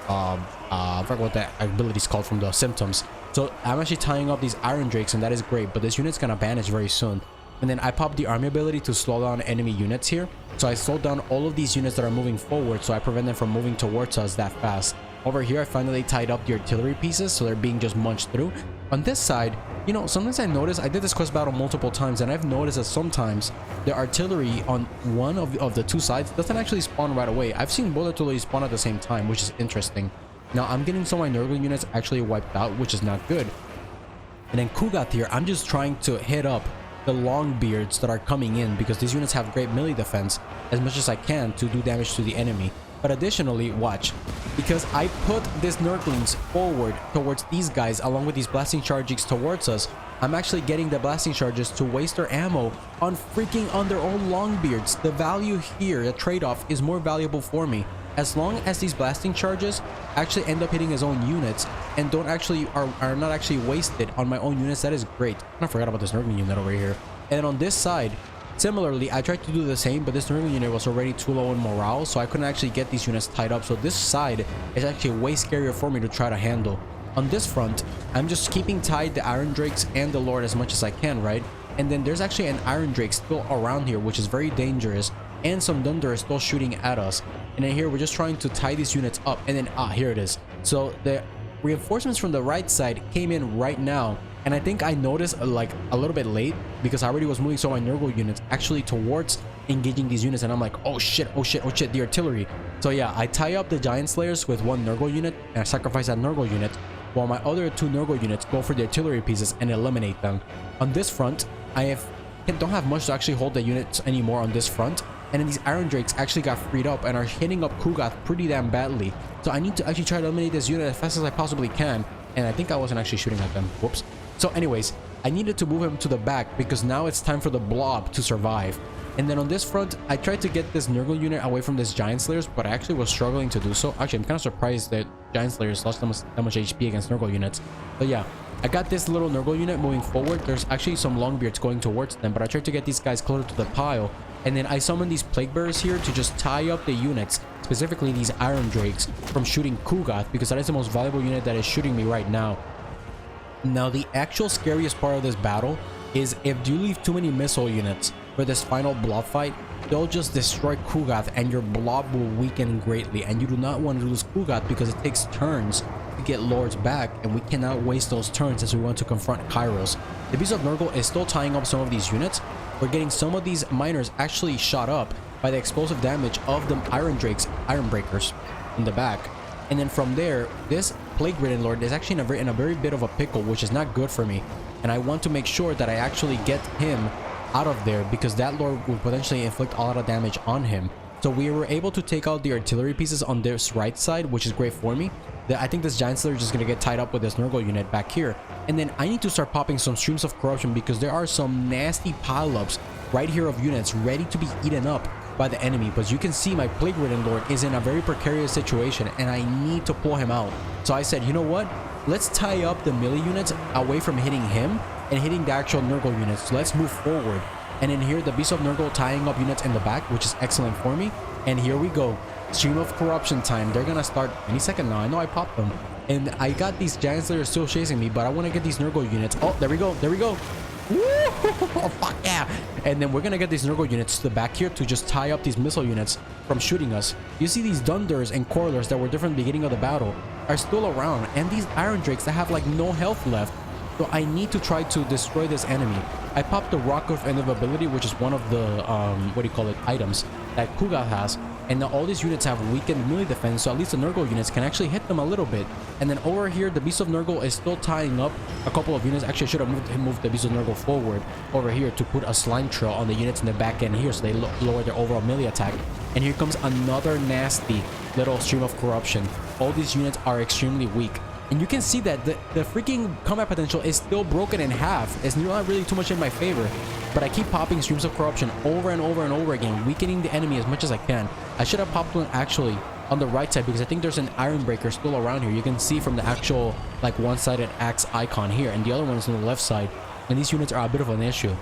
I forgot what that ability is called from the symptoms. So I'm actually tying up these Iron Drakes, and that is great, but this unit's gonna vanish very soon. And then I popped the army ability to slow down enemy units here. So I slowed down all of these units that are moving forward, so I prevent them from moving towards us that fast. Over here, I finally tied up the artillery pieces, so they're being just munched through. On this side, you know, sometimes I notice, I did this quest battle multiple times, and I've noticed that sometimes the artillery on one of the 2 sides doesn't actually spawn right away. I've seen both artillery spawn at the same time, which is interesting. Now, I'm getting some of my Nurgle units actually wiped out, which is not good. And then Kugath here, I'm just trying to hit up the Longbeards that are coming in, because these units have great melee defense as much as I can to do damage to the enemy. But additionally, watch, because I put these Nurglings forward towards these guys along with these blasting charges towards us, I'm actually getting the blasting charges to waste their ammo on their own Longbeards. The value here, the trade-off, is more valuable for me. As long as these blasting charges actually end up hitting his own units and don't actually are not actually wasted on my own units, that is great. I forgot about this Nurgling unit over here. And on this side, similarly, I tried to do the same, but this Nurgling unit was already too low in morale, so I couldn't actually get these units tied up. So this side is actually way scarier for me to try to handle. On this front, I'm just keeping tied the Iron Drakes and the Lord as much as I can, right? And then there's actually an Iron Drake still around here, which is very dangerous, and some Dunder is still shooting at us. And then here, we're just trying to tie these units up, and then, here it is. So the reinforcements from the right side came in right now, and I think I noticed like a little bit late, because I already was moving some of my Nurgle units actually towards engaging these units, and I'm like, oh shit, oh shit, oh shit, the artillery. So yeah, I tie up the Giant Slayers with one Nurgle unit, and I sacrifice that Nurgle unit, while my other two Nurgle units go for the artillery pieces and eliminate them. On this front, don't have much to actually hold the units anymore on this front, and then these Iron Drakes actually got freed up and are hitting up Kugath pretty damn badly. So I need to actually try to eliminate this unit as fast as I possibly can, and I think I wasn't actually shooting at them. Whoops. So anyways, I needed to move him to the back because now it's time for the blob to survive. And then on this front, I tried to get this Nurgle unit away from this Giant Slayers, but I actually was struggling to do so. Actually, I'm kind of surprised that Giant Slayers lost that much HP against Nurgle units. But yeah, I got this little Nurgle unit moving forward. There's actually some Longbeards going towards them, but I tried to get these guys closer to the pile. And then I summoned these Plague Bearers here to just tie up the units, specifically these Iron Drakes, from shooting Kugath, because that is the most valuable unit that is shooting me right now. Now, the actual scariest part of this battle is if you leave too many missile units for this final blob fight, they'll just destroy Kugath and your blob will weaken greatly, and you do not want to lose Kugath because it takes turns to get lords back, and we cannot waste those turns as we want to confront Kairos. The Beast of Nurgle is still tying up some of these units. We're getting some of these miners actually shot up by the explosive damage of the Iron Drakes, Iron Breakers in the back. And then from there, this Plague-ridden Lord is actually in a very bit of a pickle, which is not good for me. And I want to make sure that I actually get him out of there, because that Lord will potentially inflict a lot of damage on him. So we were able to take out the artillery pieces on this right side, which is great for me. I think this Giant Slayer is just going to get tied up with this Nurgle unit back here. And then I need to start popping some Streams of Corruption, because there are some nasty pileups right here of units ready to be eaten up by the enemy. But you can see my Plague-ridden Lord is in a very precarious situation, and I need to pull him out. So I said, you know what? Let's tie up the melee units away from hitting him and hitting the actual Nurgle units. So let's move forward. And in here, the Beast of Nurgle tying up units in the back, which is excellent for me. And here we go. Stream of Corruption time. They're gonna start any second now. I know I popped them. And I got these Giant Slayers still chasing me, but I want to get these Nurgle units. Oh, there we go. There we go. Woo! Oh, fuck yeah. And then we're gonna get these Nurgle units to the back here to just tie up these missile units from shooting us. You see these Dunders and Coilers that were different at the beginning of the battle are still around, and these Iron Drakes that have like no health left. So I need to try to destroy this enemy. I popped the Rock of Invulnerability, which is one of the items that Kugath has. And now all these units have weakened melee defense, so at least the Nurgle units can actually hit them a little bit. And then over here, the Beast of Nurgle is still tying up a couple of units. Actually, I should have moved the Beast of Nurgle forward over here to put a slime trail on the units in the back end here, so they lower their overall melee attack. And here comes another nasty little Stream of Corruption. All these units are extremely weak. And you can see that the freaking combat potential is still broken in half. It's not really too much in my favor. But I keep popping Streams of Corruption over and over and over again, weakening the enemy as much as I can. I should have popped one actually on the right side, because I think there's an Iron Breaker still around here. You can see from the actual like one-sided axe icon here, and the other one is on the left side. And these units are a bit of an issue.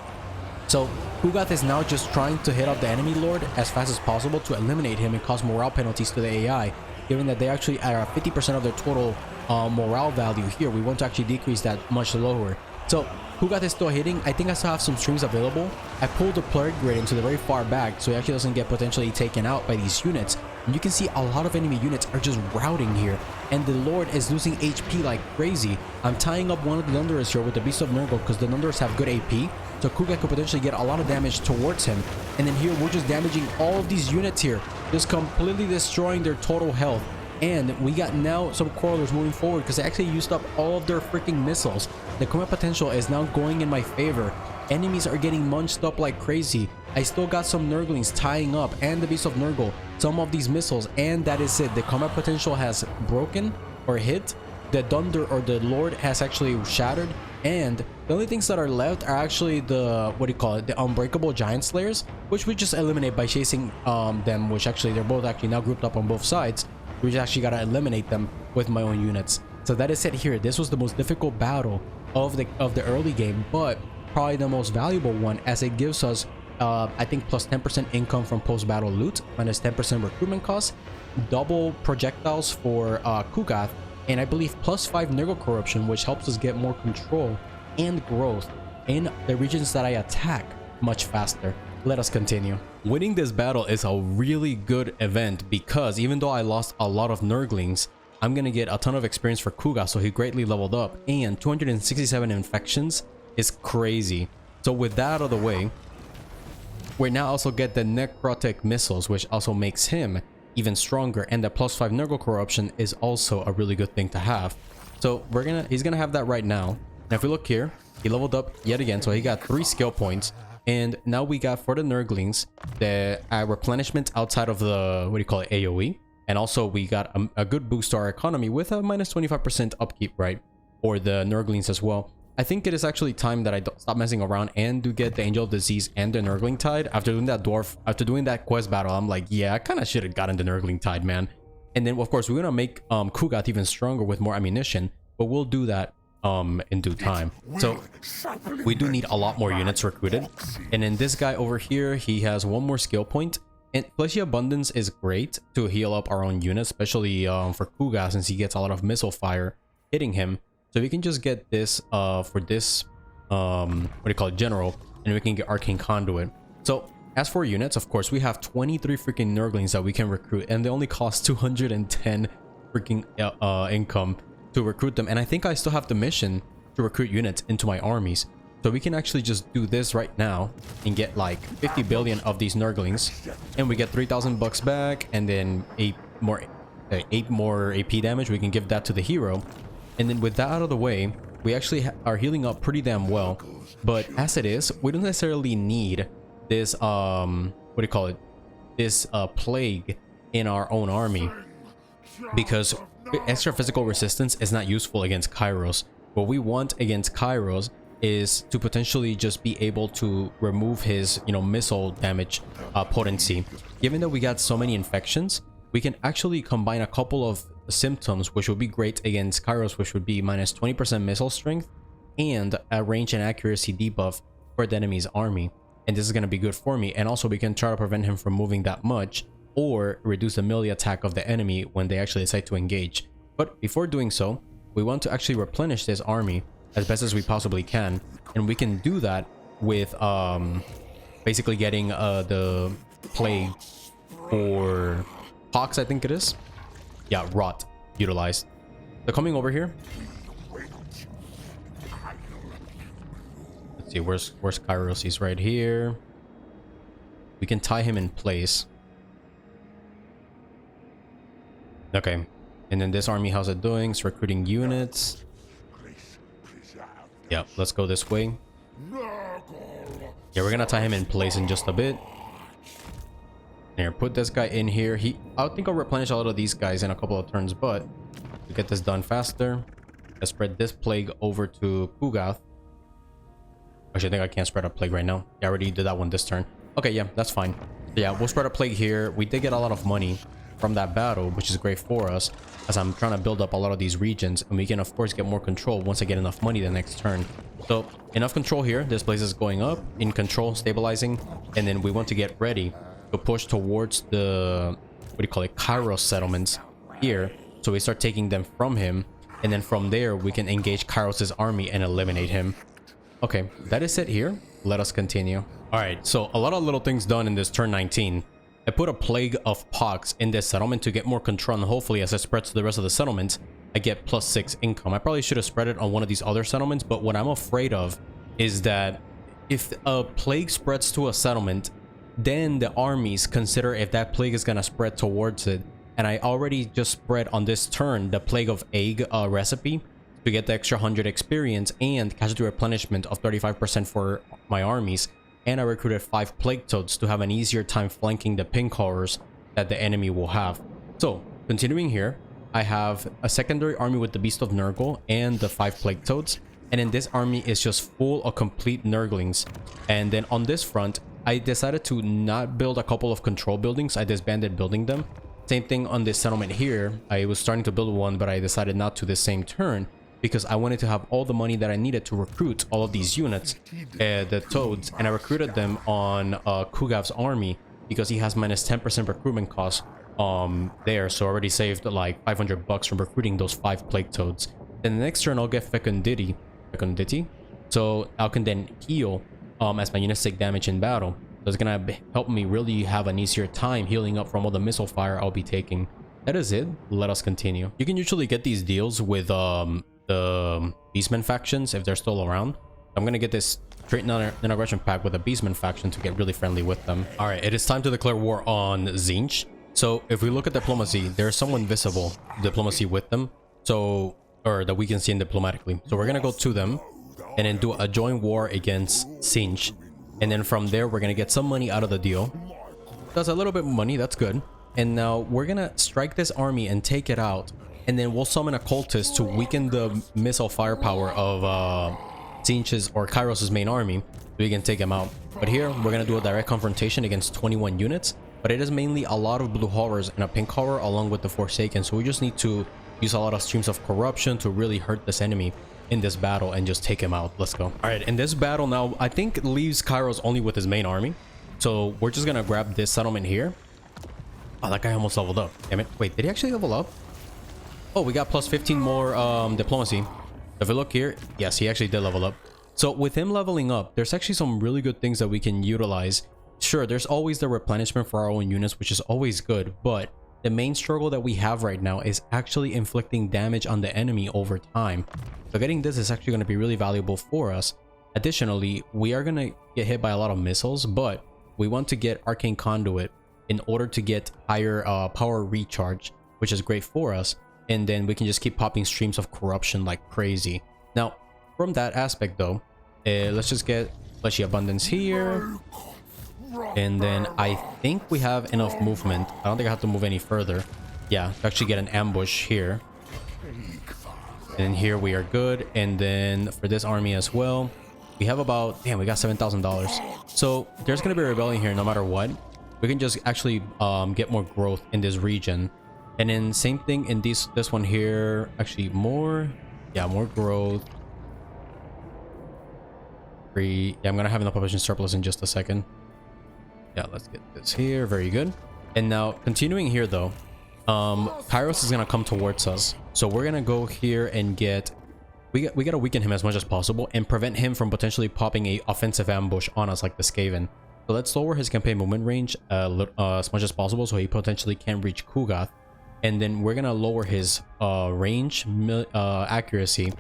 So Kugath is now just trying to hit up the enemy Lord as fast as possible to eliminate him and cause morale penalties to the AI, given that they actually are 50% of their total morale value here. We want to actually decrease that much lower. So Kugath is still hitting. I think I still have some streams available. I pulled the Plague Grid into the very far back, so he actually doesn't get potentially taken out by these units. And you can see a lot of enemy units are just routing here, and the Lord is losing HP like crazy. I'm tying up one of the Thunderers here with the Beast of Nurgle, because the Thunderers have good AP, so Kugath could potentially get a lot of damage towards him. And then here we're just damaging all of these units here, just completely destroying their total health. And we got now some Coilers moving forward, because they actually used up all of their freaking missiles. The combat potential is now going in my favor. Enemies are getting munched up like crazy. I still got some Nurglings tying up, and the Beast of Nurgle, some of these missiles, and that is it. The combat potential has broken or hit. The Thunder or the Lord has actually shattered, and the only things that are left are actually the the Unbreakable Giant Slayers, which we just eliminate by chasing them, which actually they're both actually now grouped up on both sides. We just actually gotta eliminate them with my own units. So that is it here. This was the most difficult battle of the early game, but probably the most valuable one, as it gives us I think plus 10% income from post-battle loot, minus 10% recruitment costs, double projectiles for Kugath, and I believe plus 5 Nurgle corruption, which helps us get more control and growth in the regions that I attack much faster. Let us continue. Winning this battle is a really good event, because even though I lost a lot of Nurglings, I'm gonna get a ton of experience for Kugath, so he greatly leveled up, and 267 infections is crazy. So with that out of the way, We now also get the necrotic missiles, which also makes him even stronger, and the +5 Nurgle corruption is also a really good thing to have. So he's gonna have that right now. Now if we look here, he leveled up yet again, so he got 3 skill points. And now we got for the Nurglings the replenishment outside of the, what do you call it, AoE. And also we got a good boost to our economy with a minus 25% upkeep, right? For the Nurglings as well. I think it is actually time that I stop messing around and do get the Angel of Disease and the Nurgling Tide. After doing that quest battle, I'm like, yeah, I kind of should have gotten the Nurgling Tide, man. And then of course we're gonna make Kugath even stronger with more ammunition, but we'll do that in due time. So we do need a lot more units recruited. And then this guy over here, he has 1 more skill point. And Fleshy Abundance is great to heal up our own units, especially for Kugath, since he gets a lot of missile fire hitting him. So we can just get this for this what do you call it, general, and we can get Arcane Conduit. So as for units, of course, we have 23 freaking Nurglings that we can recruit, and they only cost 210 freaking income to recruit them. And I think I still have the mission to recruit units into my armies. So we can actually just do this right now and get like 50 billion of these Nurglings, and we get 3,000 bucks back, and then 8 more AP damage. We can give that to the hero. And then with that out of the way, we actually are healing up pretty damn well. But as it is, we don't necessarily need this what do you call it, this plague in our own army, because extra physical resistance is not useful against Kairos. What we want against Kairos is to potentially just be able to remove his, you know, missile damage potency. Given that we got so many infections, we can actually combine a couple of symptoms, which would be great against Kairos, which would be minus 20% missile strength and a range and accuracy debuff for the enemy's army. And this is going to be good for me. And also we can try to prevent him from moving that much, or reduce the melee attack of the enemy when they actually decide to engage. But before doing so, we want to actually replenish this army as best as we possibly can, and we can do that with basically getting the plague or pox, I think it is. Yeah, rot utilized. So coming over here, let's see, where's Kairos? He's right here. We can tie him in place. Okay, and then this army, how's it doing? It's recruiting units. Yeah, let's go this way. Yeah, we're gonna tie him in place in just a bit. Here, put this guy in here. I think I'll replenish a lot of these guys in a couple of turns, but to get this done faster, let's spread this plague over to Kugath. Actually, I think I can't spread a plague right now. Yeah, I already did that one this turn. Okay, yeah, that's fine. Yeah, we'll spread a plague here. We did get a lot of money from that battle, which is great for us, as I'm trying to build up a lot of these regions, and we can of course get more control once I get enough money the next turn. So enough control here. This place is going up in control, stabilizing, and then we want to get ready to push towards the, what do you call it, Kairos settlements here. So we start taking them from him, and then from there we can engage Kairos's army and eliminate him. Okay, that is it here. Let us continue. All right, so a lot of little things done in this turn 19. I put a plague of pox in this settlement to get more control, and hopefully as it spreads to the rest of the settlements, I get +6 income. I probably should have spread it on one of these other settlements, but what I'm afraid of is that if a plague spreads to a settlement, then the armies consider if that plague is gonna spread towards it. And I already just spread on this turn the Plague of Egg recipe to get the extra 100 experience and casualty replenishment of 35% for my armies. And I recruited 5 Plague Toads to have an easier time flanking the pink horrors that the enemy will have. So, continuing here, I have a secondary army with the Beast of Nurgle and the 5 Plague Toads. And then this army is just full of complete Nurglings. And then on this front, I decided to not build a couple of control buildings. I disbanded building them. Same thing on this settlement here. I was starting to build one, but I decided not to this same turn, because I wanted to have all the money that I needed to recruit all of these units, the Toads, and I recruited them on Kugath's army because he has minus 10% recruitment cost there, so I already saved like 500 bucks from recruiting those 5 Plague Toads. Then the next turn I'll get Fecundity, so I can then heal as my units take damage in battle. So it's gonna help me really have an easier time healing up from all the missile fire I'll be taking. That is it. Let us continue. You can usually get these deals with the Beastmen factions if they're still around. I'm gonna get this straight an aggression pact with the Beastman faction to get really friendly with them. All right, it is time to declare war on Tzeentch. So if we look at diplomacy, there's someone visible diplomacy with them, so or that we can see in diplomatically. So we're gonna go to them and then do a joint war against Tzeentch, and then from there we're gonna get some money out of the deal. That's a little bit of money, that's good. And now we're gonna strike this army and take it out, and then we'll summon a cultist to weaken the missile firepower of Tzeentch's or Kairos' main army, so we can take him out. But here we're gonna do a direct confrontation against 21 units, but it is mainly a lot of blue horrors and a pink horror along with the Forsaken, so we just need to use a lot of streams of corruption to really hurt this enemy in this battle and just take him out. Let's go. All right, in this battle now, I think it leaves Kairos only with his main army, so we're just gonna grab this settlement here. Oh, that guy almost leveled up. Damn it. Wait, did he actually level up? Oh, we got plus 15 more diplomacy. If we look here, yes, he actually did level up. So with him leveling up, there's actually some really good things that we can utilize. Sure, there's always the replenishment for our own units, which is always good, but the main struggle that we have right now is actually inflicting damage on the enemy over time. So getting this is actually going to be really valuable for us. Additionally, we are going to get hit by a lot of missiles, but we want to get Arcane Conduit in order to get higher power recharge, which is great for us. And then we can just keep popping streams of corruption like crazy. Now, from that aspect though, let's just get fleshy abundance here. And then I think we have enough movement. I don't think I have to move any further. Yeah, to actually get an ambush here. And here we are good. And then for this army as well, we have about, damn, we got $7,000. So there's going to be a rebellion here no matter what. We can just actually get more growth in this region. And then same thing in this one here. Actually more, yeah, more growth. Yeah, I'm going to have enough population surplus in just a second. Yeah, let's get this here. Very good. And now continuing here though, Kairos is gonna come towards us, so we're gonna go here and get we gotta weaken him as much as possible and prevent him from potentially popping a offensive ambush on us like the Skaven. So let's lower his campaign movement range as much as possible so he potentially can't reach Kugath, and then we're gonna lower his range, accuracy,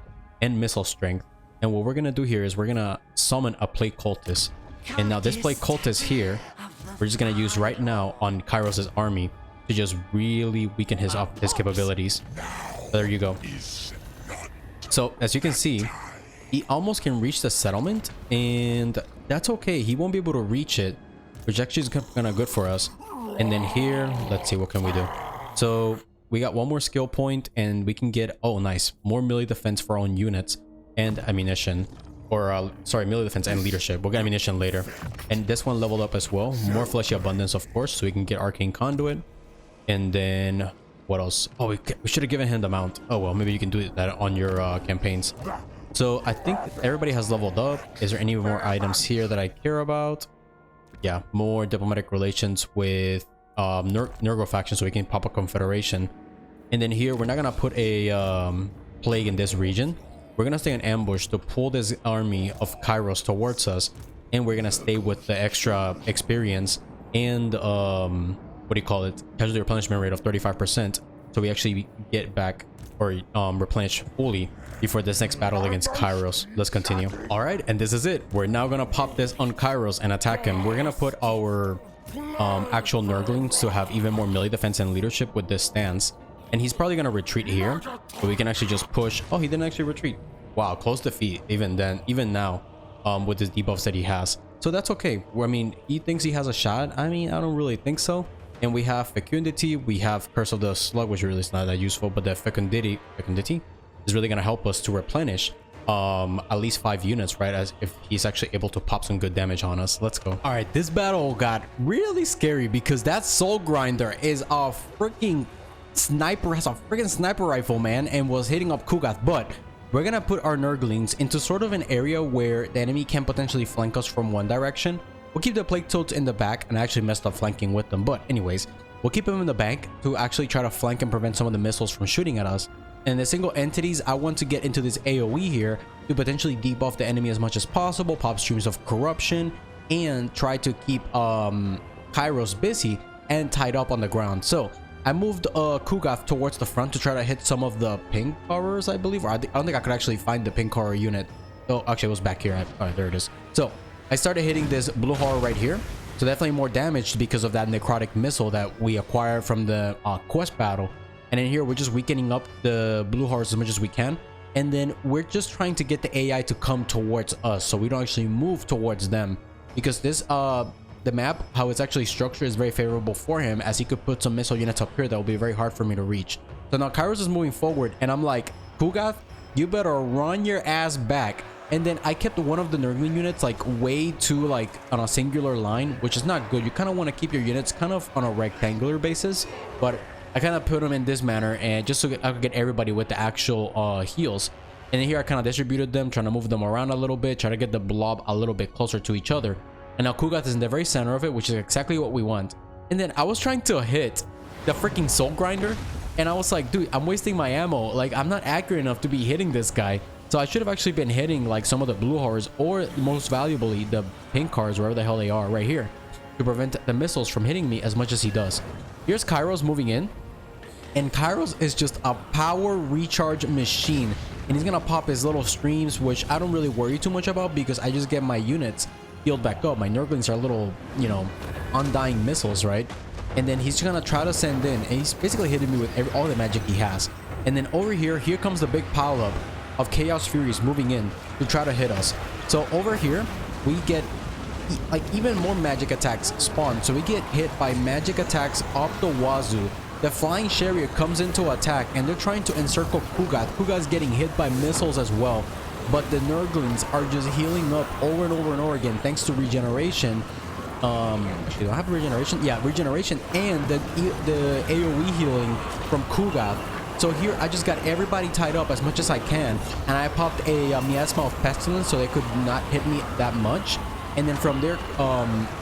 and missile strength. And what we're gonna do here is we're gonna summon a plague cultist. And now this plague cultist here, we're just gonna use right now on Kairos' army to just really weaken his capabilities. So there you go. So as you can see, he almost can reach the settlement, and that's okay. He won't be able to reach it, which actually is kind of good for us. And then here, let's see, what can we do? So we got one more skill point, and we can get, oh nice, more melee defense for our own units and ammunition. Or sorry, melee defense and leadership. We'll get ammunition later. And this one leveled up as well. More fleshy abundance, of course, so we can get arcane conduit. And then what else? Oh, we should have given him the mount. Oh well, maybe you can do that on your campaigns. So I think everybody has leveled up. Is there any more items here that I care about? Yeah, more diplomatic relations with Nurgle faction, so we can pop a confederation. And then here we're not gonna put a plague in this region. We're gonna stay in ambush to pull this army of Kairos towards us, and we're gonna stay with the extra experience and what do you call it, casualty replenishment rate of 35%, so we actually get back or replenish fully before this next battle against Kairos. Let's continue. All right, and this is it. We're now gonna pop this on Kairos and attack him. We're gonna put our actual Nurglings to have even more melee defense and leadership with this stance. And he's probably gonna retreat here, but we can actually just push. Oh, he didn't actually retreat. Wow, close defeat even then, even now, with his debuffs that he has. So that's okay. I mean, he thinks he has a shot. I mean, I don't really think so. And we have Fecundity, we have Curse of the Slug, which really is not that useful, but the Fecundity is really gonna help us to replenish at least 5 units, right? As if he's actually able to pop some good damage on us. Let's go. All right, this battle got really scary because that Soul Grinder is a freaking sniper, has a freaking sniper rifle, man, and was hitting up Kugath. But we're gonna put our Nurglings into sort of an area where the enemy can potentially flank us from one direction. We'll keep the Plague Toads in the back, and I actually messed up flanking with them, but anyways, we'll keep them in the back to actually try to flank and prevent some of the missiles from shooting at us. And the single entities, I want to get into this AoE here to potentially debuff the enemy as much as possible, pop streams of corruption, and try to keep Kairos busy and tied up on the ground. So I moved Kugath towards the front to try to hit some of the pink horrors, I believe, or I don't think I could actually find the pink horror unit. Oh, actually, it was back here. All right, there it is. So I started hitting this blue horror right here. So definitely more damage because of that necrotic missile that we acquired from the quest battle. And in here, we're just weakening up the blue horrors as much as we can. And then we're just trying to get the AI to come towards us, so we don't actually move towards them. Because this, the map, how it's actually structured is very favorable for him, as he could put some missile units up here that will be very hard for me to reach. So now Kairos is moving forward, and I'm like, Kugath, you better run your ass back. And then I kept one of the Nurgling units like way too like on a singular line, which is not good. You kind of want to keep your units kind of on a rectangular basis, but I kind of put them in this manner, and just so I could get everybody with the actual heals. And then here I kind of distributed them, trying to move them around a little bit, try to get the blob a little bit closer to each other. And now Kugath is in the very center of it, which is exactly what we want. And then I was trying to hit the freaking soul grinder, and I was like, dude, I'm wasting my ammo. Like, I'm not accurate enough to be hitting this guy. So I should have actually been hitting like some of the blue horrors, or most valuably the pink cars, wherever the hell they are, right here, to prevent the missiles from hitting me as much as he does. Here's Kairos moving in, and Kairos is just a power recharge machine, and he's gonna pop his little streams, which I don't really worry too much about because I just get my units healed back up. My Nurglings are little, you know, undying missiles, right? And then he's gonna try to send in, and he's basically hitting me with all the magic he has. And then over here comes the big pile up of Chaos Furies moving in to try to hit us. So over here we get like even more magic attacks spawn, so we get hit by magic attacks up the wazoo. The flying chariot comes into attack, and they're trying to encircle Kugath. Kugath's getting hit by missiles as well, but the Nurglings are just healing up over and over and over again thanks to regeneration. Actually, do I have regeneration? Yeah, regeneration, and the AoE healing from Kugath. So here I just got everybody tied up as much as I can, and I popped a miasma of pestilence so they could not hit me that much. And then from there,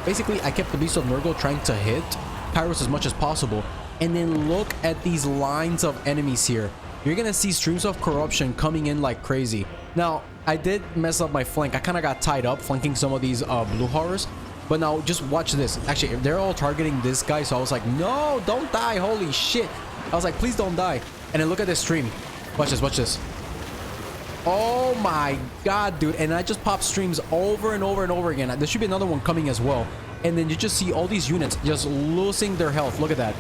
basically I kept the Beast of Nurgle trying to hit Kairos as much as possible. And then look at these lines of enemies here. You're gonna see streams of corruption coming in like crazy. Now I did mess up my flank. I kind of got tied up flanking some of these blue horrors. But now just watch this. Actually, they're all targeting this guy, so I was like, no, don't die. Holy shit. I was like, please don't die. And then look at this stream. Watch this, watch this. Oh my god, dude. And I just popped streams over and over and over again. There should be another one coming as well. And then you just see all these units just losing their health. Look at that.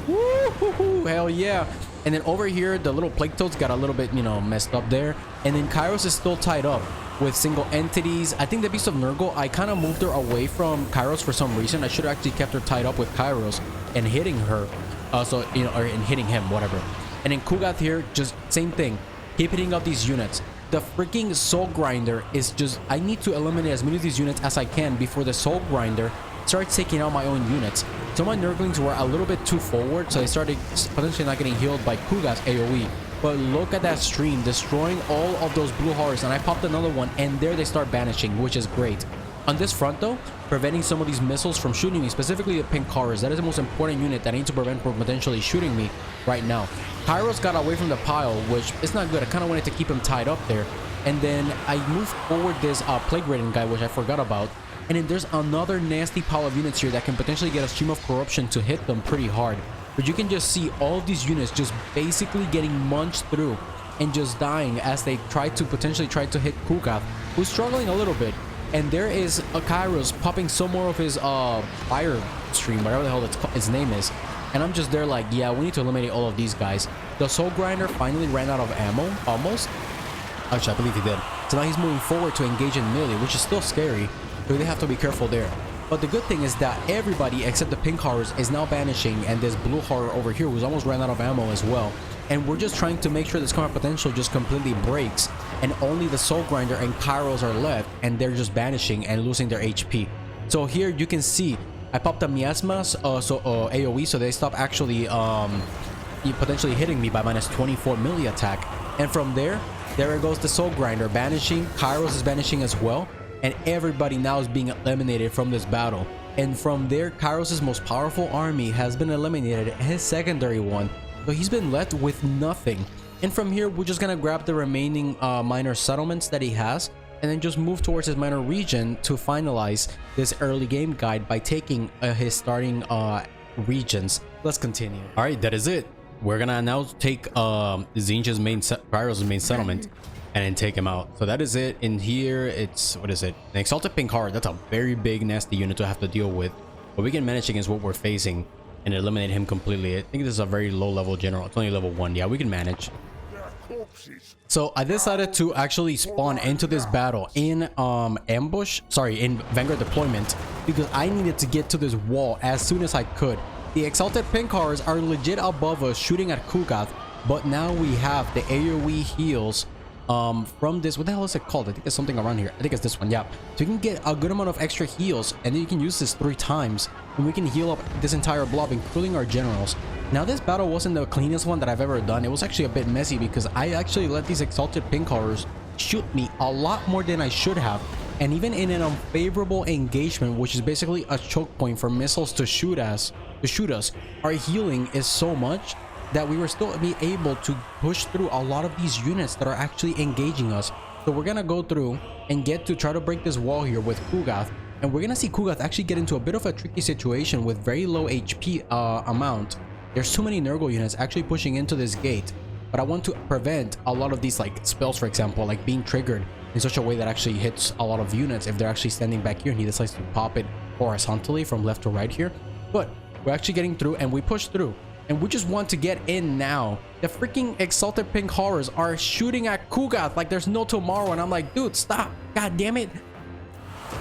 Woo-hoo-hoo, hell yeah. And then over here, the little plague toads got a little bit, you know, messed up there. And then Kairos is still tied up with single entities. I think the Beast of Nurgle, I kind of moved her away from Kairos for some reason. I should have actually kept her tied up with Kairos and hitting her. So, you know, or and hitting him, whatever. And then Kugath here, just same thing. Keep hitting up these units. The freaking Soul Grinder is just... I need to eliminate as many of these units as I can before the Soul Grinder starts taking out my own units. So my Nurglings were a little bit too forward, so they started potentially not getting healed by Kugath's AoE. But look at that stream, destroying all of those blue horrors, and I popped another one, and there they start banishing, which is great. On this front though, preventing some of these missiles from shooting me, specifically the pink cars, that is the most important unit that I need to prevent from potentially shooting me right now. Kairos got away from the pile, which is not good. I kind of wanted to keep him tied up there. And then I moved forward this Plague Ridden guy, which I forgot about. And then there's another nasty pile of units here that can potentially get a stream of corruption to hit them pretty hard. But you can just see all of these units just basically getting munched through and just dying as they potentially try to hit Kugath, who's struggling a little bit. And there is a Kairos popping some more of his fire stream, whatever the hell his name is. And I'm just there like, yeah, we need to eliminate all of these guys. The Soul Grinder finally ran out of ammo, almost. Actually, I believe he did. So now he's moving forward to engage in melee, which is still scary. So they have to be careful there. But the good thing is that everybody except the pink horrors is now banishing, and this blue horror over here who's almost ran out of ammo as well. And we're just trying to make sure this combat potential just completely breaks, and only the Soul Grinder and Kairos are left, and they're just banishing and losing their HP. So here you can see I popped the miasmas, AoE, so they stop actually potentially hitting me by minus 24 melee attack. And from there it goes the Soul Grinder banishing. Kairos is banishing as well, and everybody now is being eliminated from this battle. And from there, Kairos' most powerful army has been eliminated, his secondary one, so he's been left with nothing. And from here, we're just gonna grab the remaining minor settlements that he has, and then just move towards his minor region to finalize this early game guide by taking his starting regions. Let's continue. All right, that is it. We're gonna now take Tzeentch's Kairos' main settlement, and then take him out. So that is it. In here, it's, what is it? An Exalted Pink Heart. That's a very big, nasty unit to have to deal with. But we can manage against what we're facing and eliminate him completely. I think this is a very low level general. It's only level 1. Yeah, we can manage. So I decided to actually spawn into this battle in in Vanguard deployment, because I needed to get to this wall as soon as I could. The Exalted Pink Hearts are legit above us shooting at Kugath, but now we have the AoE heals from this. What the hell is it called? I think there's something around here. I think it's this one. Yeah, so you can get a good amount of extra heals, and then you can use this 3 times, and we can heal up this entire blob, including our generals. Now, this battle wasn't the cleanest one that I've ever done. It was actually a bit messy because I actually let these Exalted Pink Hearts shoot me a lot more than I should have, and even in an unfavorable engagement, which is basically a choke point for missiles to shoot us, our healing is so much that we were still able to push through a lot of these units that are actually engaging us. So we're gonna go through and get to try to break this wall here with Kugath, and we're gonna see Kugath actually get into a bit of a tricky situation with very low HP amount. There's too many Nurgle units actually pushing into this gate, but I want to prevent a lot of these like spells, for example, like being triggered in such a way that actually hits a lot of units if they're actually standing back here and he decides to pop it horizontally from left to right here. But we're actually getting through, and we push through. And we just want to get in now. The freaking Exalted Pink Horrors are shooting at Kugath like there's no tomorrow. And I'm like, dude, stop. God damn it.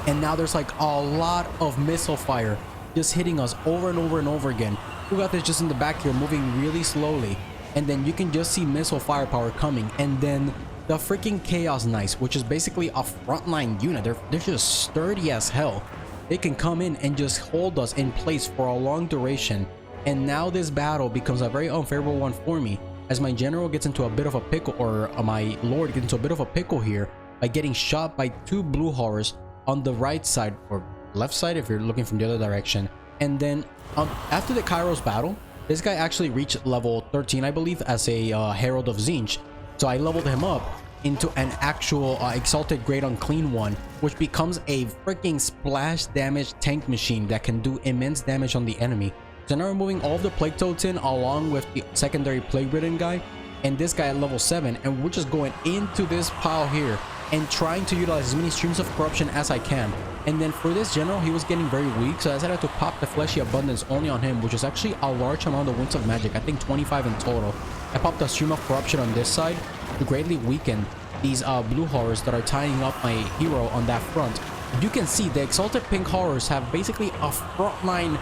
And now there's like a lot of missile fire just hitting us over and over and over again. Kugath is just in the back here moving really slowly. And then you can just see missile firepower coming. And then the freaking Chaos Knights, which is basically a frontline unit. They're just sturdy as hell. They can come in and just hold us in place for a long duration. And now this battle becomes a very unfavorable one for me, as my general gets into a bit of a pickle, or my lord gets into a bit of a pickle here by getting shot by 2 blue horrors on the right side, or left side if you're looking from the other direction. And then after the Kairos battle, this guy actually reached level 13, I believe, as a Herald of Tzeentch. So I leveled him up into an actual Exalted Great Unclean one, which becomes a freaking splash damage tank machine that can do immense damage on the enemy. So now we're moving all of the Plague Toads in along with the secondary Plague Ridden guy and this guy at level 7, and we're just going into this pile here and trying to utilize as many streams of corruption as I can. And then for this general, he was getting very weak, so I decided to pop the Fleshy Abundance only on him, which is actually a large amount of Winds of Magic. I think 25 in total. I popped a Stream of Corruption on this side to greatly weaken these blue horrors that are tying up my hero on that front. You can see the Exalted Pink Horrors have basically a front line,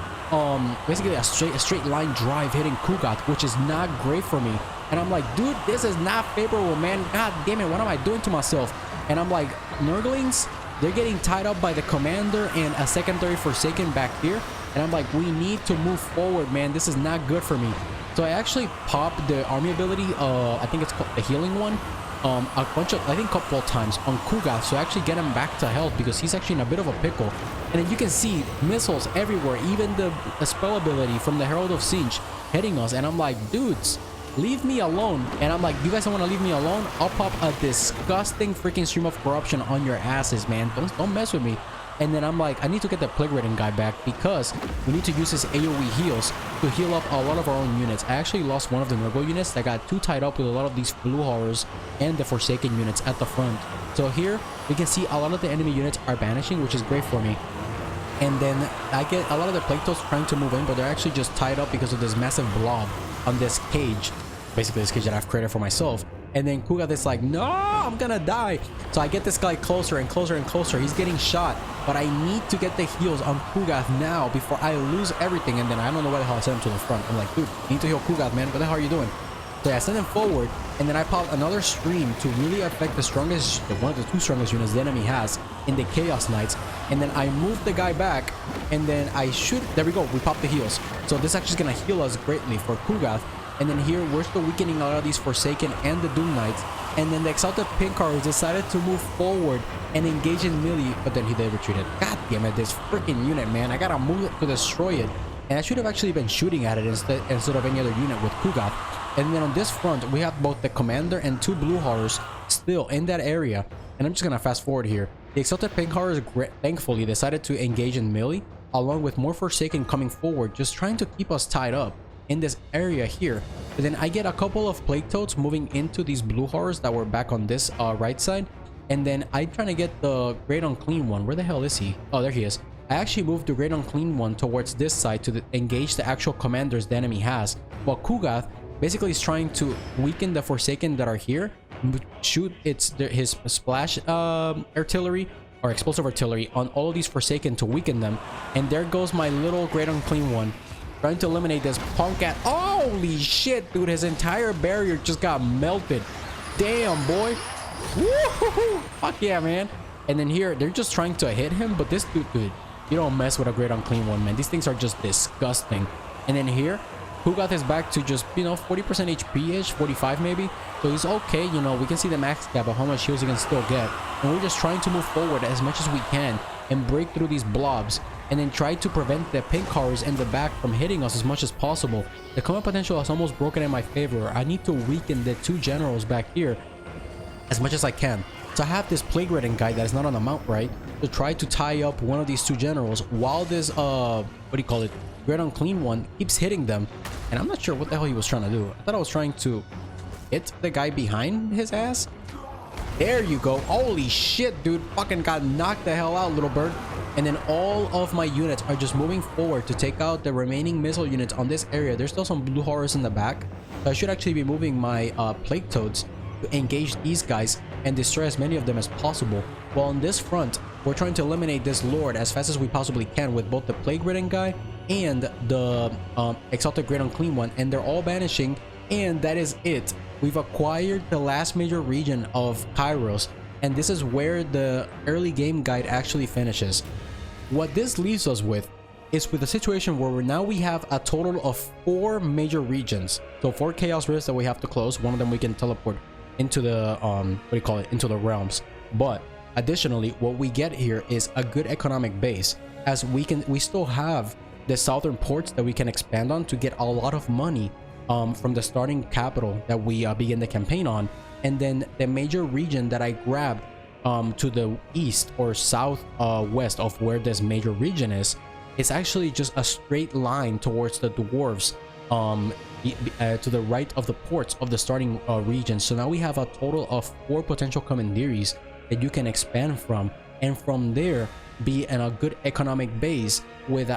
basically a straight line drive hitting Kugath, which is not great for me. And I'm like, dude, this is not favorable, man. God damn it, what am I doing to myself? And I'm like, Nurglings, they're getting tied up by the commander and a secondary Forsaken back here. And I'm like, we need to move forward, man. This is not good for me. So I actually popped the army ability, I think it's called the healing one, a bunch of, I think a couple of times on Kugath, so actually get him back to health because he's actually in a bit of a pickle. And then you can see missiles everywhere, even the spell ability from the Herald of Tzeentch hitting us. And I'm like, dudes, leave me alone. And I'm like, you guys don't want to leave me alone? I'll pop a disgusting freaking Stream of Corruption on your asses, man. Don't mess with me. And then I'm like, I need to get the Plague Ridden guy back because we need to use his AoE heals to heal up a lot of our own units. I actually lost one of the Nurgle units that got too tied up with a lot of these blue horrors and the Forsaken units at the front. So here we can see a lot of the enemy units are banishing, which is great for me. And then I get a lot of the Plague Toads trying to move in, but they're actually just tied up because of this massive blob on this cage. Basically this cage that I've created for myself. And then Kugath is like, no, I'm gonna die. So I get this guy closer and closer and closer. He's getting shot, but I need to get the heals on Kugath now before I lose everything. And then I don't know why the hell I sent him to the front. I'm like, dude, you need to heal Kugath, man. What the hell are you doing? So yeah, I send him forward, and then I pop another stream to really affect the strongest, one of the 2 strongest units the enemy has in the Chaos Knights. And then I move the guy back, and then I shoot. There we go. We pop the heals. So this actually is gonna heal us greatly for Kugath. And then here we're still weakening a lot of these Forsaken and the Doom Knights. And then the Exalted Pink Horrors decided to move forward and engage in melee, but then they retreated. God damn it, this freaking unit, man. I gotta move it to destroy it. And I should have actually been shooting at it instead of any other unit with Kugath. And then on this front, we have both the commander and 2 blue horrors still in that area. And I'm just gonna fast forward here. The Exalted Pink Horrors thankfully decided to engage in melee, along with more Forsaken coming forward, just trying to keep us tied up. in this area here. But then I get a couple of plague toads moving into these blue horrors that were back on this right side. And then I'm trying to get the Great Unclean One. Where the hell is he? Oh, there he is. I actually moved the Great Unclean One towards this side to engage the actual commanders the enemy has. While Kugath basically is trying to weaken the Forsaken that are here, shoot his splash artillery or explosive artillery on all of these Forsaken to weaken them. And there goes my little Great Unclean One trying to eliminate this punk at. Holy shit, dude, his entire barrier just got melted. Damn, boy. Woo-hoo-hoo. Fuck yeah, man. And then here they're just trying to hit him, but this dude, you don't mess with a Great Unclean One, man. These things are just disgusting. And then here Kugath is back to just, you know, 40% HP-ish, 45 maybe. So he's okay, you know, we can see the max cap of how much heals he can still get. And we're just trying to move forward as much as we can and break through these blobs. And then try to prevent the pink horrors in the back from hitting us as much as possible. The combat potential is almost broken in my favor. I need to weaken the two generals back here as much as I can. So I have this Plague Ridden guy that is not on the mount right to try to tie up one of these two generals while this what do you call it, Great Unclean One keeps hitting them. And I'm not sure what the hell he was trying to do. I thought I was trying to hit the guy behind his ass. There you go. Holy shit, dude, fucking got knocked the hell out, little bird. And then all of my units are just moving forward to take out the remaining missile units on this area. There's still some blue horrors in the back, so I should actually be moving my plague toads to engage these guys and destroy as many of them as possible. While on this front, we're trying to eliminate this lord as fast as we possibly can with both the Plague Ridden guy and the Exalted Great Unclean One, and they're all vanishing. And that is it. We've acquired the last major region of Kairos, and this is where the early game guide actually finishes. What this leaves us with is with a situation where now we have a total of 4 major regions. So 4 Chaos Rifts that we have to close. One of them we can teleport into the what do you call it, into the realms. But additionally, what we get here is a good economic base, as we still have the southern ports that we can expand on to get a lot of money from the starting capital that we begin the campaign on. And then the major region that I grabbed to the east or south west of where this major region is, it's actually just a straight line towards the dwarves to the right of the ports of the starting region. So now we have a total of 4 potential commanderies that you can expand from, and from there be in a good economic base with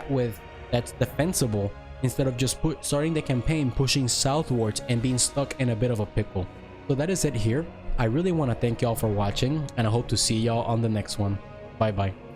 that's defensible, instead of just starting the campaign pushing southwards and being stuck in a bit of a pickle. So that is it here. I really want to thank y'all for watching, and I hope to see y'all on the next one. Bye bye.